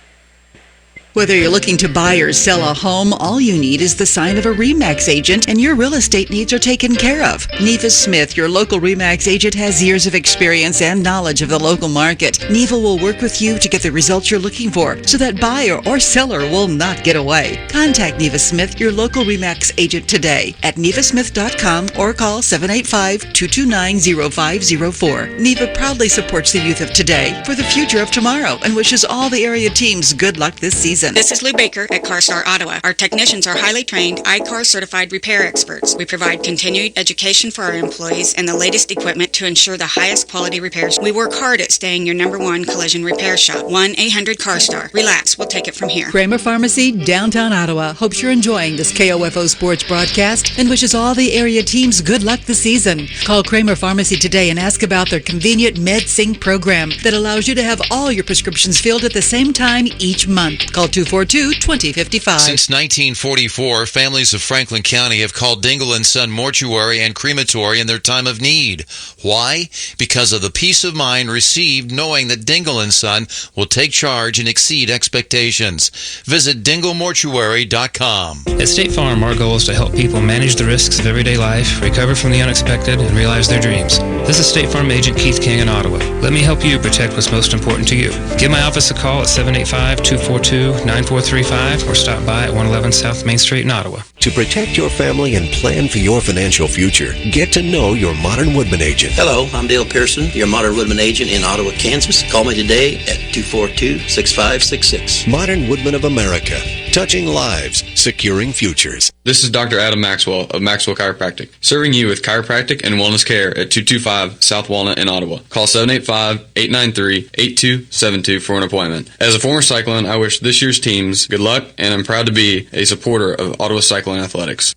Whether you're looking to buy or sell a home, all you need is the sign of a RE/MAX agent and your real estate needs are taken care of. Neva Smith, your local RE/MAX agent, has years of experience and knowledge of the local market. Neva will work with you to get the results you're looking for so that buyer or seller will not get away. Contact Neva Smith, your local RE/MAX agent today at nevasmith.com or call 785-229-0504. Neva proudly supports the youth of today for the future of tomorrow and wishes all the area teams good luck this season. This is Lou Baker at CarStar Ottawa. Our technicians are highly trained, I-CAR certified repair experts. We provide continued education for our employees and the latest equipment to ensure the highest quality repairs. We work hard at staying your #1 collision repair shop. 1-800-CARSTAR. Relax, we'll take it from here. Kramer Pharmacy, downtown Ottawa, hopes you're enjoying this KOFO Sports broadcast and wishes all the area teams good luck this season. Call Kramer Pharmacy today and ask about their convenient MedSync program that allows you to have all your prescriptions filled at the same time each month. Call Call 242-2055. Since 1944, families of Franklin County have called Dingle & Son Mortuary and Crematory in their time of need. Why? Because of the peace of mind received knowing that Dingle & Son will take charge and exceed expectations. Visit dinglemortuary.com. At State Farm, our goal is to help people manage the risks of everyday life, recover from the unexpected, and realize their dreams. This is State Farm Agent Keith King in Ottawa. Let me help you protect what's most important to you. Give my office a call at 785-242-9435 or stop by at 111 South Main Street in Ottawa. To protect your family and plan for your financial future, get to know your Modern Woodman agent. Hello, I'm Dale Pearson, your Modern Woodman agent in Ottawa, Kansas. Call me today at 242-6566. Modern Woodman of America, touching lives, securing futures. This is Dr. Adam Maxwell of Maxwell Chiropractic, serving you with chiropractic and wellness care at 225 South Walnut in Ottawa. Call 785-893-8272 for an appointment. As a former Cyclone, I wish this year's teams good luck, and I'm proud to be a supporter of Ottawa Cyclone Athletics.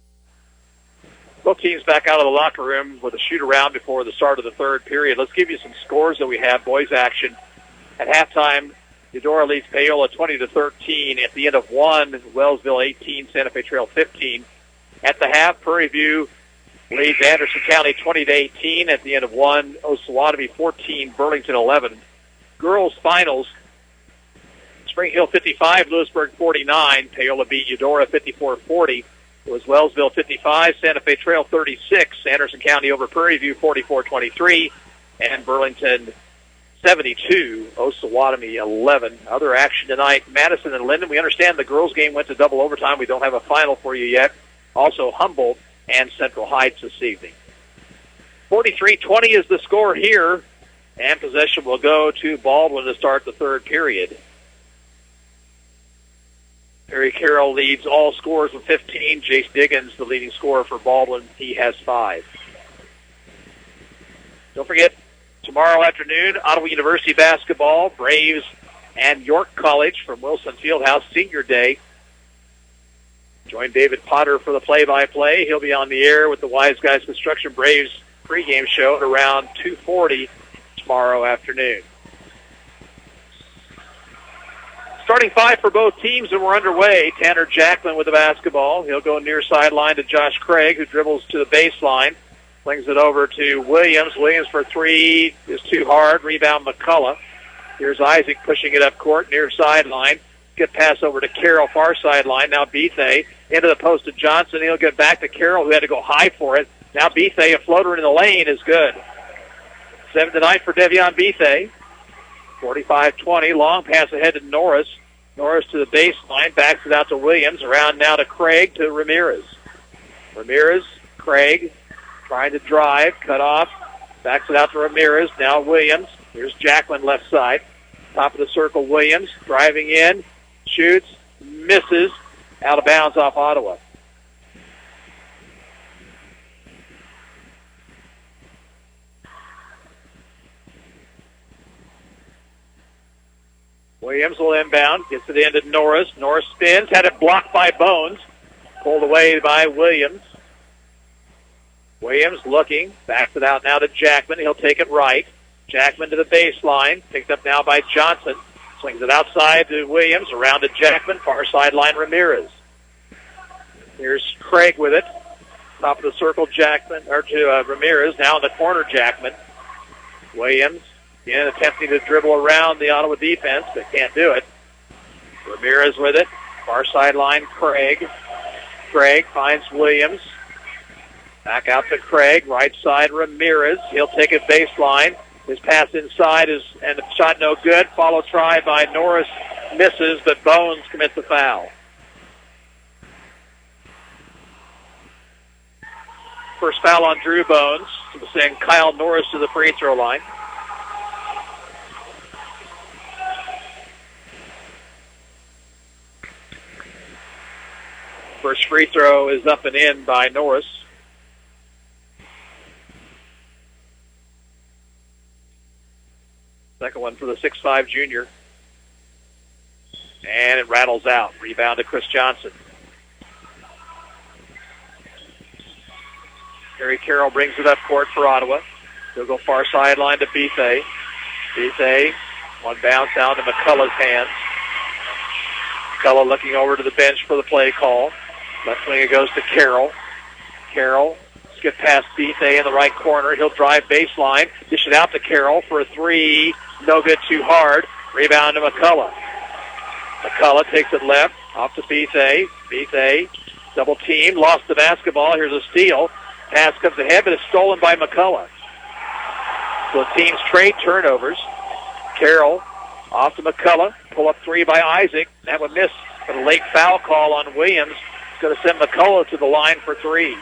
Both teams back out of the locker room with a shoot-around before the start of the third period. Let's give you some scores that we have. Boys action. At halftime, Eudora leads Paola 20-13. At the end of one, Wellsville 18, Santa Fe Trail 15. At the half, Prairie View leads Anderson County 20-18. At the end of one, Osawatomie 14, Burlington 11. Girls finals, Spring Hill 55, Lewisburg 49. Paola beat Eudora 54-40. It was Wellsville 55, Santa Fe Trail 36. Anderson County over Prairie View 44-23. And Burlington 72, Osawatomie 11. Other action tonight, Madison and Linden. We understand the girls' game went to double overtime. We don't have a final for you yet. Also Humboldt and Central Heights this evening. 43-20 is the score here, and possession will go to Baldwin to start the third period. Perry Carroll leads all scores with 15. Jace Diggins, the leading scorer for Baldwin, he has 5. Don't forget, tomorrow afternoon, Ottawa University basketball, Braves and York College from Wilson Fieldhouse Senior Day. Join David Potter for the play-by-play. He'll be on the air with the Wise Guys Construction Braves pregame show at around 2:40 tomorrow afternoon. Starting 5 for both teams, and we're underway. Tanner Jacklin with the basketball. He'll go near sideline to Josh Craig, who dribbles to the baseline. Flings it over to Williams. Williams for 3 is too hard. Rebound McCullough. Here's Isaac pushing it up court near sideline. Good pass over to Carroll, far sideline. Now Bethay into the post to Johnson. He'll get back to Carroll, who had to go high for it. Now Bethay, a floater in the lane, is good. 7-9 for Devion Bethay. 45-20. Long pass ahead to Norris. Norris to the baseline. Backs it out to Williams. Around now to Craig to Ramirez. Ramirez, Craig, trying to drive. Cut off. Backs it out to Ramirez. Now Williams. Here's Jacklin left side. Top of the circle, Williams. Driving in. Shoots. Misses. Out of bounds off Ottawa. Williams will inbound, gets it into Norris. Norris spins, had it blocked by Bones. Pulled away by Williams. Williams looking, backs it out now to Jackman. He'll take it right. Jackman to the baseline, picked up now by Johnson. Swings it outside to Williams, around to Jackman, far sideline Ramirez. Here's Craig with it. Top of the circle, Jackman, or to Ramirez. Now in the corner, Jackman. Williams. Again, attempting to dribble around the Ottawa defense, but can't do it. Ramirez with it. Far sideline, Craig. Craig finds Williams. Back out to Craig. Right side, Ramirez. He'll take it baseline. His pass inside and the shot no good. Follow try by Norris. Misses, but Bones commits the foul. First foul on Drew Bones. So we'll send Kyle Norris to the free throw line. First free throw is up and in by Norris. Second one for the 6'5 junior. And it rattles out. Rebound to Chris Johnson. Harry Carroll brings it up court for Ottawa. He'll go far sideline to Bethay. Bethay, one bounce down to McCullough's hands. McCullough looking over to the bench for the play call. Left wing it goes to Carroll. Carroll skip past Bethay in the right corner. He'll drive baseline. Dish it out to Carroll for a three. No good, too hard. Rebound to McCullough. McCullough takes it left. Off to Bethay. Bethay double team. Lost the basketball. Here's a steal. Pass comes ahead, but it's stolen by McCullough. So the teams trade turnovers. Carroll off to McCullough. Pull up three by Isaac. That would miss, but a late foul call on Williams. It's going to send McCullough to the line for three.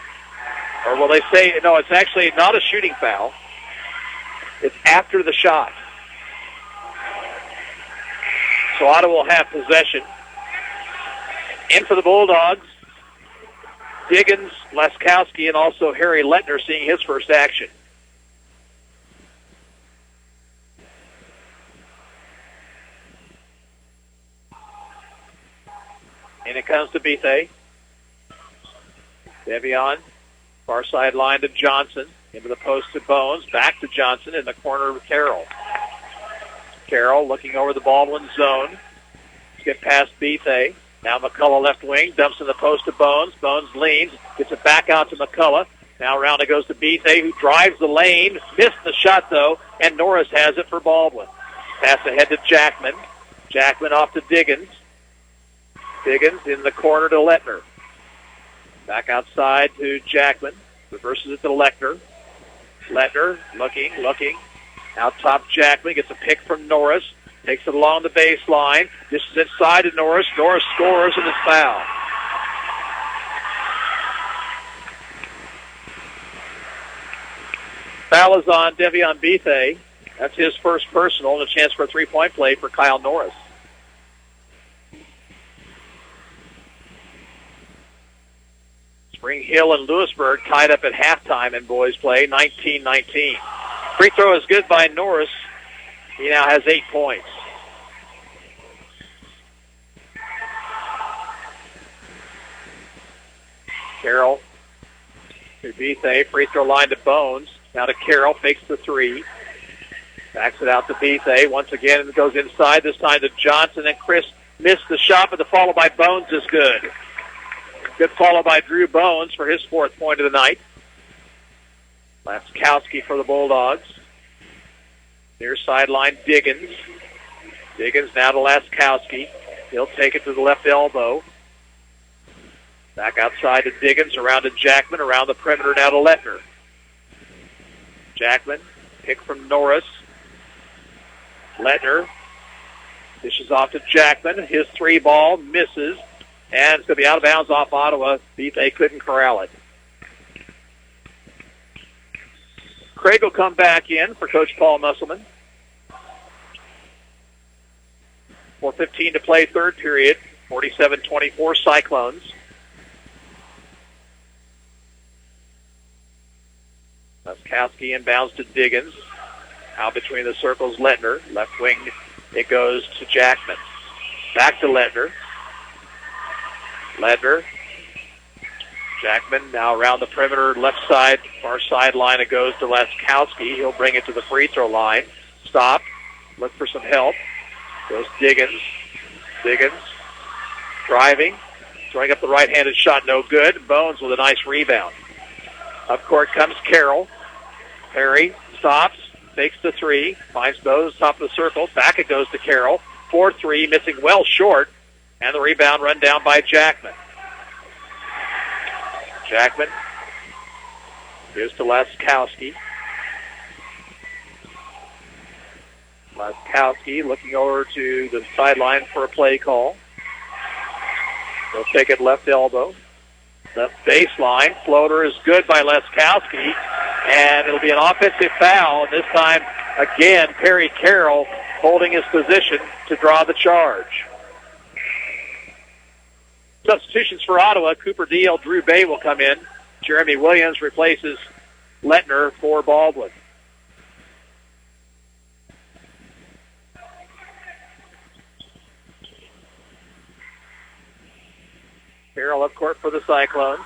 Or will they say, no, it's actually not a shooting foul. It's after the shot. So Ottawa will have possession. In for the Bulldogs, Diggins, Laskowski, and also Harry Lettner seeing his first action. And it comes to Bethay. Devion, far sideline to Johnson. Into the post to Bones. Back to Johnson in the corner of Carroll. Carroll looking over the Baldwin zone. Get past Bethay. Now McCullough left wing. Dumps in the post to Bones. Bones leans. Gets it back out to McCullough. Now around it goes to Bethay, who drives the lane. Missed the shot, though, and Norris has it for Baldwin. Pass ahead to Jackman. Jackman off to Diggins. Diggins in the corner to Lettner. Back outside to Jackman. Reverses it to Lettner. Lettner looking. Out top Jackman. Gets a pick from Norris. Takes it along the baseline. This is inside to Norris. Norris scores and it's foul. Foul is on Devion Bethay. That's his first personal and a chance for a three-point play for Kyle Norris. Spring Hill and Lewisburg tied up at halftime in boys play, 19-19. Free throw is good by Norris. He now has 8 points. Carroll to Bethay, free throw line to Bones. Now to Carroll, fakes the three. Backs it out to Bethay. Once again, it goes inside, this time to Johnson. And Chris missed the shot, but the follow by Bones is good. Good follow by Drew Bones for his 4th point of the night. Laskowski for the Bulldogs. Near sideline, Diggins. Diggins now to Laskowski. He'll take it to the left elbow. Back outside to Diggins, around to Jackman, around the perimeter now to Lettner. Jackman, pick from Norris. Lettner dishes off to Jackman. His three ball misses, and it's going to be out of bounds off Ottawa. They couldn't corral it. Craig will come back in for Coach Paul Musselman. 4:15 to play, third period. 47-24 Cyclones. Laskowski inbounds to Diggins. Out between the circles, Lettner. Left wing, it goes to Jackman. Back to Lettner. Lettner. Jackman now around the perimeter, left side, far sideline. It goes to Laskowski. He'll bring it to the free throw line. Stop. Look for some help. Goes Diggins. Diggins driving. Throwing up the right-handed shot, no good. Bones with a nice rebound. Up court comes Carroll. Perry stops, fakes the three, finds Bones top of the circle. Back it goes to Carroll. 4-3, missing well short, and the rebound run down by Jackman. Jackman gives to Laskowski. Laskowski looking over to the sideline for a play call. He'll take it left elbow. Left baseline. Floater is good by Laskowski. And it'll be an offensive foul. And this time, again, Perry Carroll holding his position to draw the charge. Substitutions for Ottawa. Cooper Deal, Drew Bay will come in. Jeremy Williams replaces Lettner for Baldwin. Carroll up court for the Cyclones.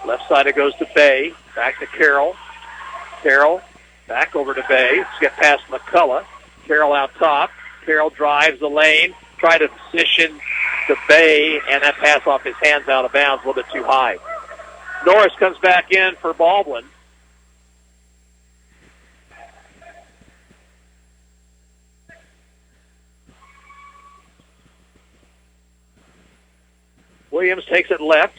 Left side it goes to Bay. Back to Carroll. Carroll back over to Bay. Get past McCullough. Carroll out top. Carroll drives the lane. Try to position to Bay, and that pass off his hands out of bounds a little bit too high. Norris comes back in for Baldwin. Williams takes it left.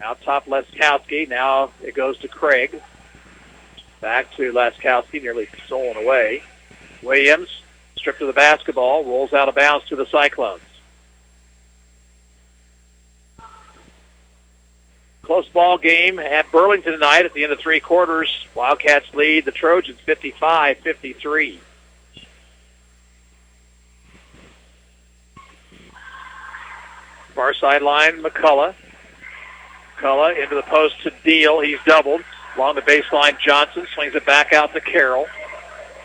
Out top, Leskowski. Now it goes to Craig. Back to Leskowski, nearly stolen away. Williams, stripped of the basketball, rolls out of bounds to the Cyclones. Close ball game at Burlington tonight at the end of three quarters. Wildcats lead the Trojans 55-53. Far sideline, McCullough. McCullough into the post to Deal. He's doubled. Along the baseline, Johnson swings it back out to Carroll.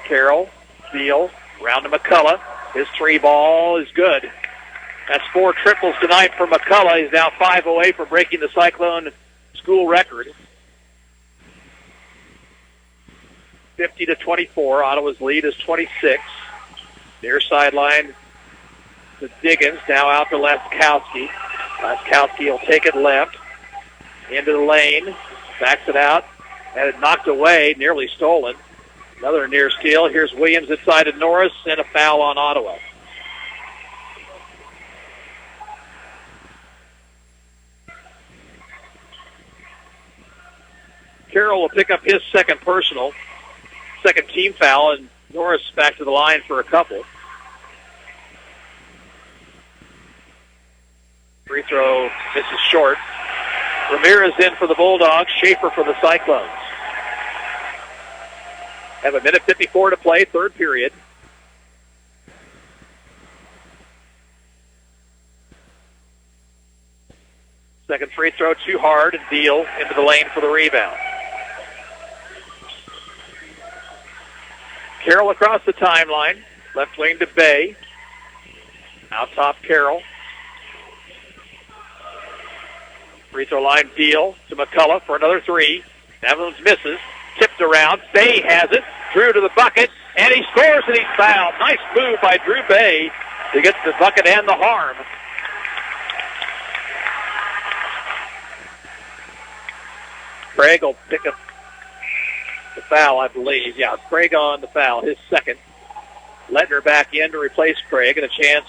Carroll, Deal, round to McCullough. His three ball is good. That's 4 triples tonight for McCullough. He's now 5 away from breaking the Cyclone school record. 50-24. Ottawa's lead is 26. Near sideline to Diggins. Now out to Leskowski. Leskowski will take it left. Into the lane. Backs it out. Had it knocked away. Nearly stolen. Another near steal. Here's Williams inside to Norris, and a foul on Ottawa. Carroll will pick up his second personal, second team foul, and Norris back to the line for a couple. Free throw misses short. Ramirez in for the Bulldogs, Schaefer for the Cyclones. Have a minute 54 to play, third period. Second free throw too hard, and Deal into the lane for the rebound. Carroll across the timeline, left wing to Bay. Out top, Carroll. Free throw line, Deal to McCullough for another three. Evans misses. Tipped around. Bay has it. Drew to the bucket. And he scores and he's fouled. Nice move by Drew Bay to get the bucket and the harm. Craig will pick up the foul, I believe. Yeah, Craig on the foul, his second. Lettner back in to replace Craig, and a chance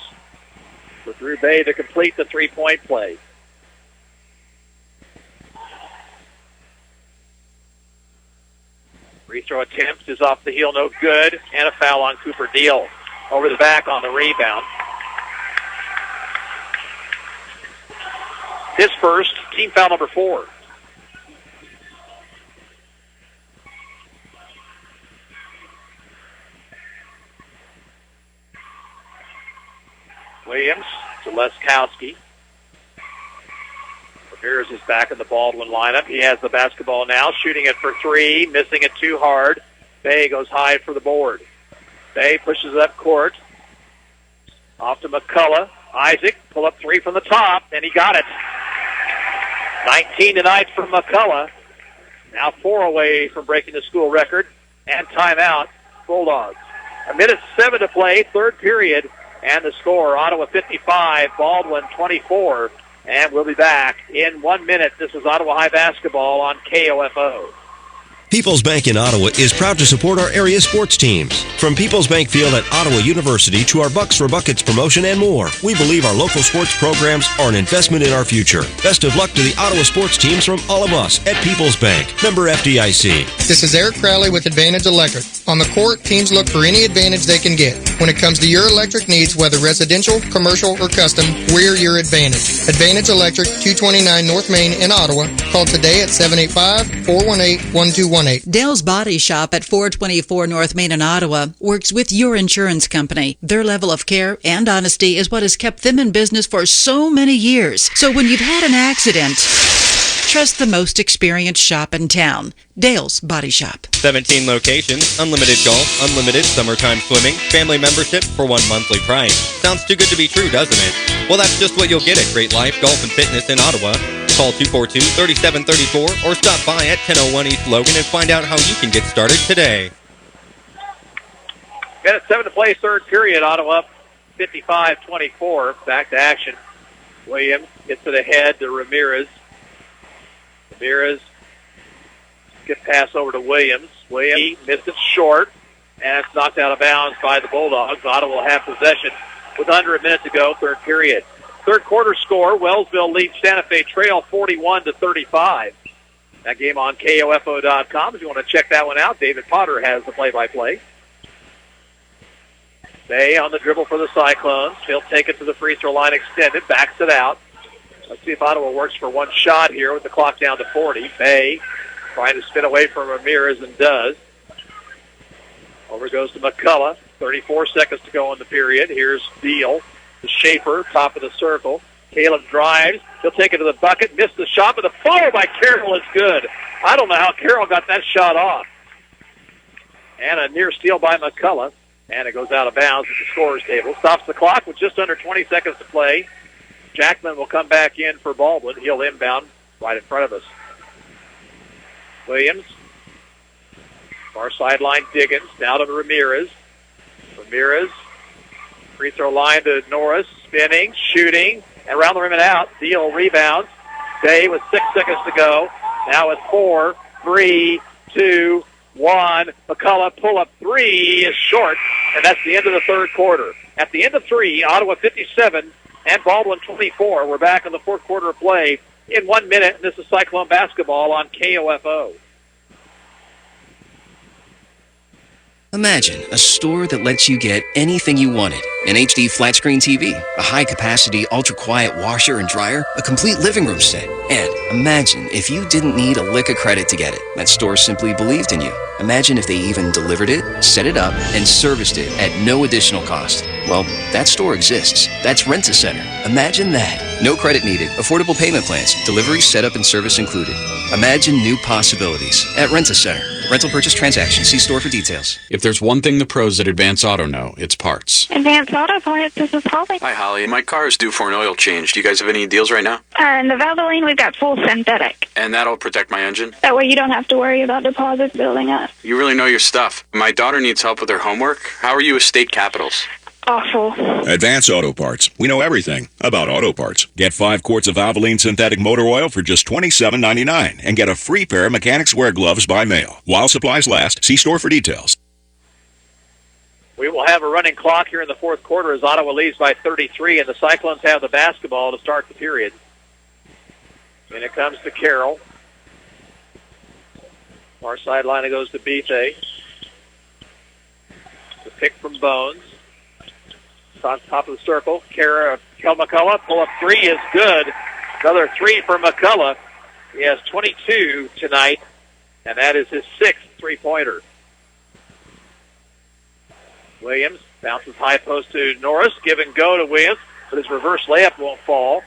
for Drew Bay to complete the three-point play. Free throw attempt is off the heel, no good, and a foul on Cooper Deal. Over the back on the rebound. His first, team foul number 4. Williams to Leskowski. Ramirez is back in the Baldwin lineup. He has the basketball now, shooting it for three, missing it too hard. Bay goes high for the board. Bay pushes it up court. Off to McCullough. Isaac, pull up three from the top, and he got it. 19 tonight from McCullough. Now 4 away from breaking the school record. And timeout, Bulldogs. A minute 7 to play, third period. And the score, Ottawa 55, Baldwin 24. And we'll be back in 1 minute. This is Ottawa High Basketball on KOFO. People's Bank in Ottawa is proud to support our area sports teams. From People's Bank Field at Ottawa University to our Bucks for Buckets promotion and more, we believe our local sports programs are an investment in our future. Best of luck to the Ottawa sports teams from all of us at People's Bank. Member FDIC. This is Eric Crowley with Advantage Electric. On the court, teams look for any advantage they can get. When it comes to your electric needs, whether residential, commercial, or custom, we're your advantage. Advantage Electric, 229 North Main in Ottawa. Call today at 785-418-1218. Dale's Body Shop at 424 North Main in Ottawa works with your insurance company. Their level of care and honesty is what has kept them in business for so many years. So when you've had an accident, trust the most experienced shop in town. Dale's Body Shop. 17 locations, unlimited golf, unlimited summertime swimming, family membership for one monthly price. Sounds too good to be true, doesn't it? Well, that's just what you'll get at Great Life Golf and Fitness in Ottawa. Call 242-3734 or stop by at 1001 East Logan and find out how you can get started today. Minute 7 to play, third period. Ottawa 55-24. Back to action. Williams gets it ahead to Ramirez. Ramirez get pass over to Williams. Williams missed it short, and it's knocked out of bounds by the Bulldogs. Ottawa will have possession with under a minute to go, third period. Third quarter score, Wellsville leads Santa Fe Trail 41-35. That game on KOFO.com. If you want to check that one out, David Potter has the play-by-play. Bay on the dribble for the Cyclones. He'll take it to the free throw line extended, backs it out. Let's see if Ottawa works for one shot here with the clock down to 40. Bay trying to spin away from Ramirez and does. Over goes to McCullough. 34 seconds to go in the period. Here's Deal to Schaefer, top of the circle. Caleb drives. He'll take it to the bucket. Missed the shot, but the follow by Carroll is good. I don't know how Carroll got that shot off. And a near steal by McCullough. And it goes out of bounds at the scorer's table. Stops the clock with just under 20 seconds to play. Jackman will come back in for Baldwin. He'll inbound right in front of us. Williams. Far sideline Diggins. Now to Ramirez. Ramirez. Free throw line to Norris. Spinning, shooting, and around the rim and out. Deal rebounds. Day with 6 seconds to go. Now it's 4, 3, 2, 1. McCullough pull-up three is short, and that's the end of the third quarter. At the end of three, Ottawa 57 and Baldwin 24. We're back in the fourth quarter of play in 1 minute, and this is Cyclone basketball on KOFO. Imagine a store that lets you get anything you wanted. An HD flat-screen TV, a high-capacity, ultra-quiet washer and dryer, a complete living room set. And imagine if you didn't need a lick of credit to get it. That store simply believed in you. Imagine if they even delivered it, set it up, and serviced it at no additional cost. Well, that store exists. That's Rent-A-Center. Imagine that. No credit needed. Affordable payment plans. Delivery, setup, and service included. Imagine new possibilities at Rent-A-Center. Rental purchase transaction. See store for details. If there's one thing the pros at Advance Auto know, it's parts. Advance Auto Parts, this is Holly. Hi, Holly. My car is due for an oil change. Do you guys have any deals right now? In the Valvoline, we've got full synthetic. And that'll protect my engine? That way you don't have to worry about deposits building up. You really know your stuff. My daughter needs help with her homework. How are you with state capitals? Awful. Advance Auto Parts. We know everything about auto parts. Get 5 quarts of Valvoline synthetic motor oil for just $27.99 and get a free pair of mechanics wear gloves by mail. While supplies last, see store for details. We will have a running clock here in the fourth quarter as Ottawa leads by 33, and the Cyclones have the basketball to start the period. And it comes to Carroll. Far sideline, it goes to BJ. The pick from Bones. On top of the circle, Kel McCullough, pull-up three is good. Another three for McCullough. He has 22 tonight, and that is his 6th three-pointer. Williams bounces high post to Norris. Give and go to Williams, but his reverse layup won't fall.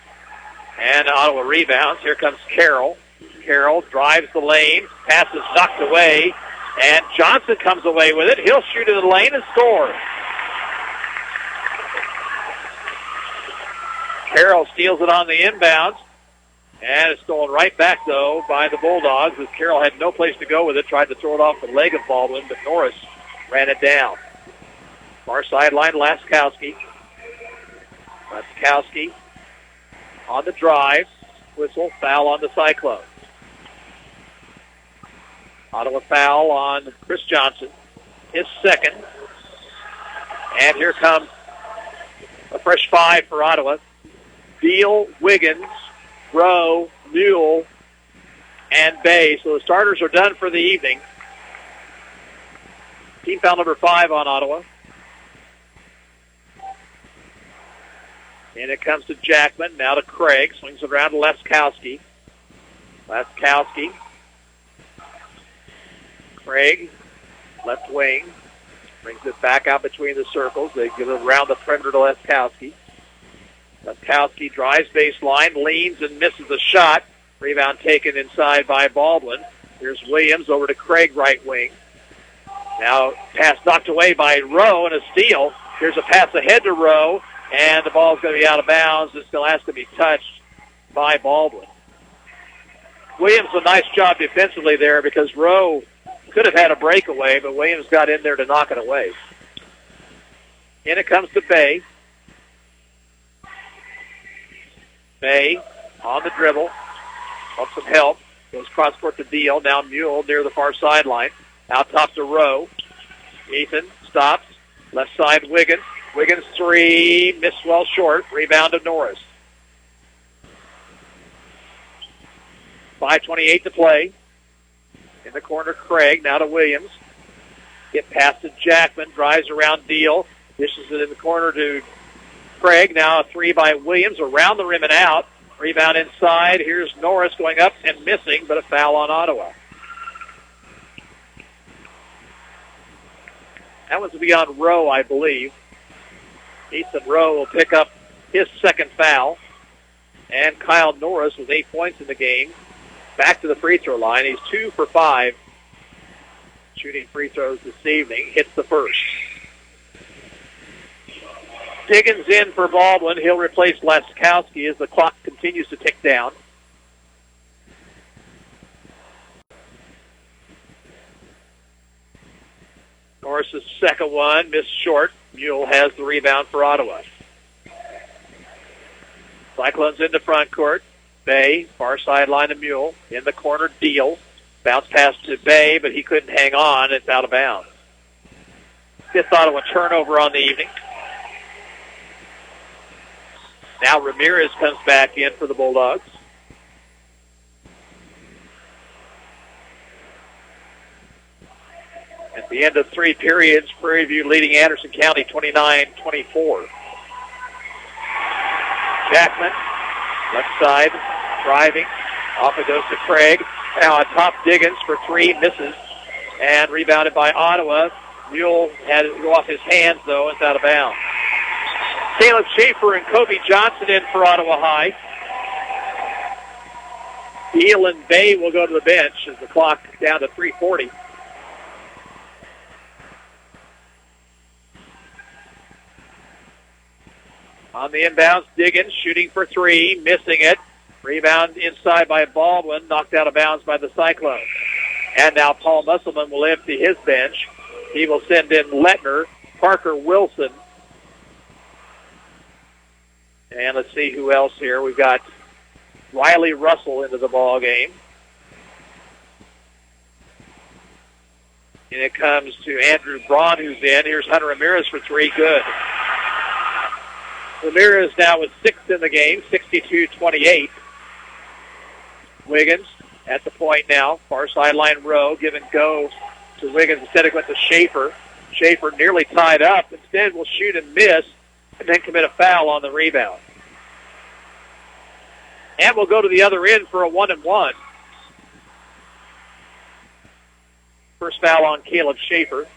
And Ottawa rebounds. Here comes Carroll. Carroll drives the lane. Pass is knocked away, and Johnson comes away with it. He'll shoot in the lane and score. Carroll steals it on the inbounds, and it's stolen right back, though, by the Bulldogs, as Carroll had no place to go with it, tried to throw it off the leg of Baldwin, but Norris ran it down. Far sideline, Laskowski. Laskowski on the drive. Whistle, foul on the Cyclones. Ottawa foul on Chris Johnson, his 2nd. And here comes a fresh 5 for Ottawa. Beal, Wiggins, Rowe, Newell, and Bay. So the starters are done for the evening. Team foul number 5 on Ottawa. And it comes to Jackman, now to Craig. Swings it around to Laskowski. Laskowski. Craig, left wing. Brings it back out between the circles. They give it around the perimeter to Laskowski. Laskowski drives baseline, leans and misses a shot. Rebound taken inside by Baldwin. Here's Williams over to Craig, right wing. Now pass knocked away by Rowe and a steal. Here's a pass ahead to Rowe, and the ball's going to be out of bounds. It still has to be touched by Baldwin. Williams a nice job defensively there because Rowe could have had a breakaway, but Williams got in there to knock it away. In it comes to Bay. Bay on the dribble. Wants some help. Goes cross court to Deal. Now Mule near the far sideline. Out top to Rowe. Ethan stops. Left side Wiggins. Wiggins three. Missed well short. Rebound to Norris. 5:28 to play. In the corner, Craig. Now to Williams. Get past to Jackman. Drives around Deal. Dishes it in the corner to Craig. Now a three by Williams. Around the rim and out. Rebound inside. Here's Norris going up and missing, but a foul on Ottawa. That was to be on Rowe, I believe. Ethan Rowe will pick up his second foul. And Kyle Norris with 8 points in the game. Back to the free throw line. He's 2 for 5 shooting free throws this evening. Hits the first. Diggins in for Baldwin. He'll replace Laskowski as the clock continues to tick down. Norris's second one, missed short. Mule has the rebound for Ottawa. Cyclones into front court. Bay, far sideline of Mule. In the corner, Deal. Bounce pass to Bay, but he couldn't hang on. It's out of bounds. Fifth Ottawa turnover on the evening. Now Ramirez comes back in for the Bulldogs. At the end of 3 periods, Prairie View leading Anderson County 29-24. Jackman, left side, driving. Off it goes to Craig. Now atop Diggins for 3, misses. And rebounded by Ottawa. Mule had it go off his hands, though. It's out of bounds. Caleb Schaefer and Kobe Johnson in for Ottawa High. Deal and Bay will go to the bench as the clock down to 3:40. On the inbounds, Diggins shooting for 3, missing it. Rebound inside by Baldwin, knocked out of bounds by the Cyclones. And now Paul Musselman will empty his bench. He will send in Lettner, Parker Wilson, and let's see who else here. We've got Riley Russell into the ball game. And it comes to Andrew Braun, who's in. Here's Hunter Ramirez for 3, good. Ramirez now with 6 in the game, 62-28. Wiggins at the point now, far sideline Rowe, give and go to Wiggins. Instead it went to Schaefer. Schaefer nearly tied up. Instead will shoot and miss, and then commit a foul on the rebound. And we'll go to the other end for a 1-and-1. First foul on Caleb Schaefer.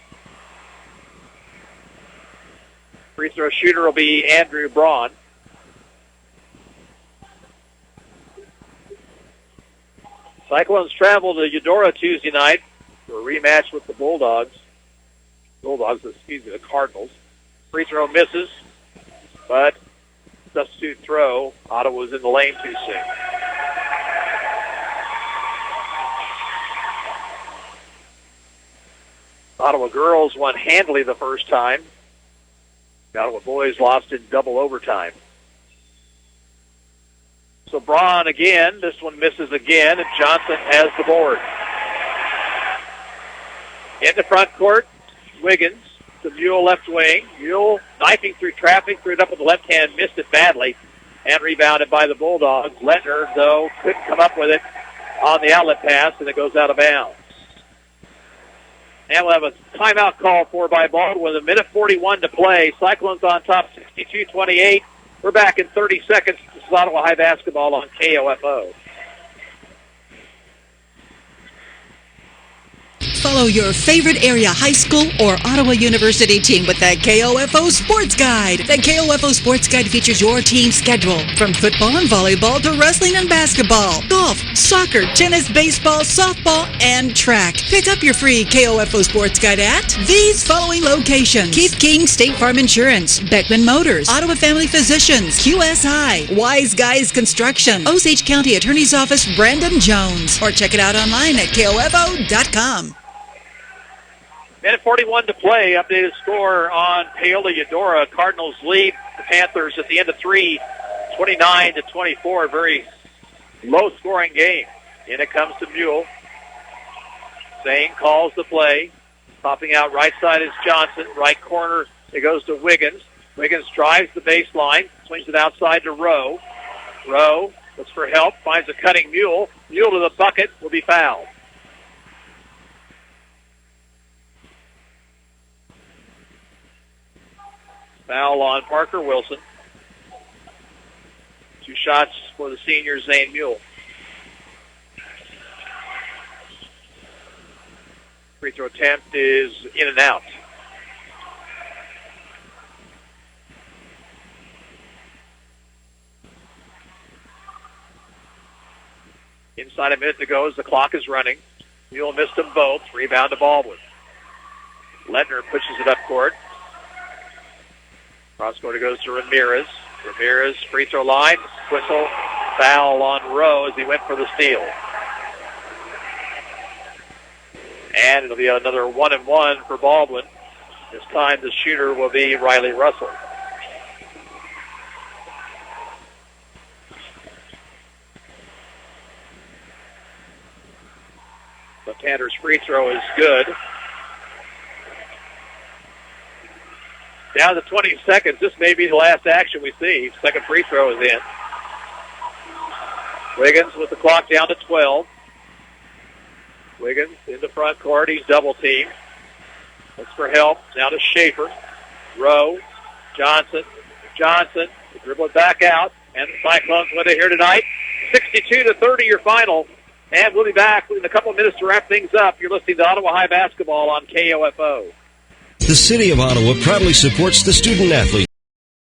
Free throw shooter will be Andrew Braun. Cyclones travel to Eudora Tuesday night for a rematch with the Bulldogs. The Cardinals. Free throw misses, but substitute throw. Ottawa's in the lane too soon. Ottawa girls won handily the first time. The Ottawa boys lost in double overtime. So Braun again. This one misses again, and Johnson has the board. In the front court, Wiggins. The Mule left wing. Mule knifing through traffic, threw it up with the left hand, missed it badly, and rebounded by the Bulldogs. Lettner, though, couldn't come up with it on the outlet pass, and it goes out of bounds. And we'll have a timeout call for by Baldwin with 1:41 to play. Cyclones on top, 62-28. We're back in 30 seconds. This is Ottawa High basketball on KOFO. Follow your favorite area high school or Ottawa University team with the KOFO Sports Guide. The KOFO Sports Guide features your team's schedule from football and volleyball to wrestling and basketball, golf, soccer, tennis, baseball, softball, and track. Pick up your free KOFO Sports Guide at these following locations: Keith King State Farm Insurance, Beckman Motors, Ottawa Family Physicians, QSI, Wise Guys Construction, Osage County Attorney's Office, Brandon Jones, or check it out online at KOFO.com. 1:41 to play. Updated score on Paola Eudora. Cardinals lead the Panthers at the end of 3, 29-24, a very low-scoring game. In it comes to Mule. Zane calls the play. Popping out right side is Johnson. Right corner, it goes to Wiggins. Wiggins drives the baseline, swings it outside to Rowe. Rowe looks for help, finds a cutting Mule. Mule to the bucket, will be fouled. Foul on Parker Wilson. 2 shots for the senior Zane Mule. Free throw attempt is in and out. Inside a minute to go as the clock is running. Mule missed them both. Rebound to Baldwin. Lettner pushes it up court. Cross court goes to Ramirez. Ramirez, free throw line. Whistle. Foul on Rowe as he went for the steal. And it'll be another 1-and-1 for Baldwin. This time the shooter will be Riley Russell. Left-hander's free throw is good. Down to 20 seconds. This may be the last action we see. Second free throw is in. Wiggins with the clock down to 12. Wiggins in the front court. He's double-teamed. Looks for help. Now to Schaefer. Rowe. Johnson. Johnson. They dribble it back out. And the Cyclones win it here tonight. 62-30 your final. And we'll be back in a couple of minutes to wrap things up. You're listening to Ottawa High Basketball on KOFO. The City of Ottawa proudly supports the Student Athlete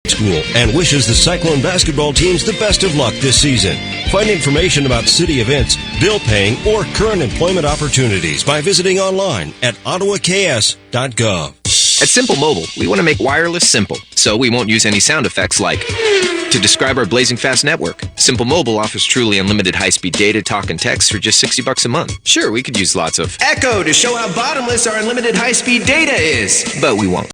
School and wishes the Cyclone basketball teams the best of luck this season. Find information about city events, bill paying, or current employment opportunities by visiting online at ottawaks.gov. At Simple Mobile, we want to make wireless simple, so we won't use any sound effects like to describe our blazing fast network. Simple Mobile offers truly unlimited high-speed data, talk, and text for just $60 a month. Sure, we could use lots of echo to show how bottomless our unlimited high-speed data is, but we won't.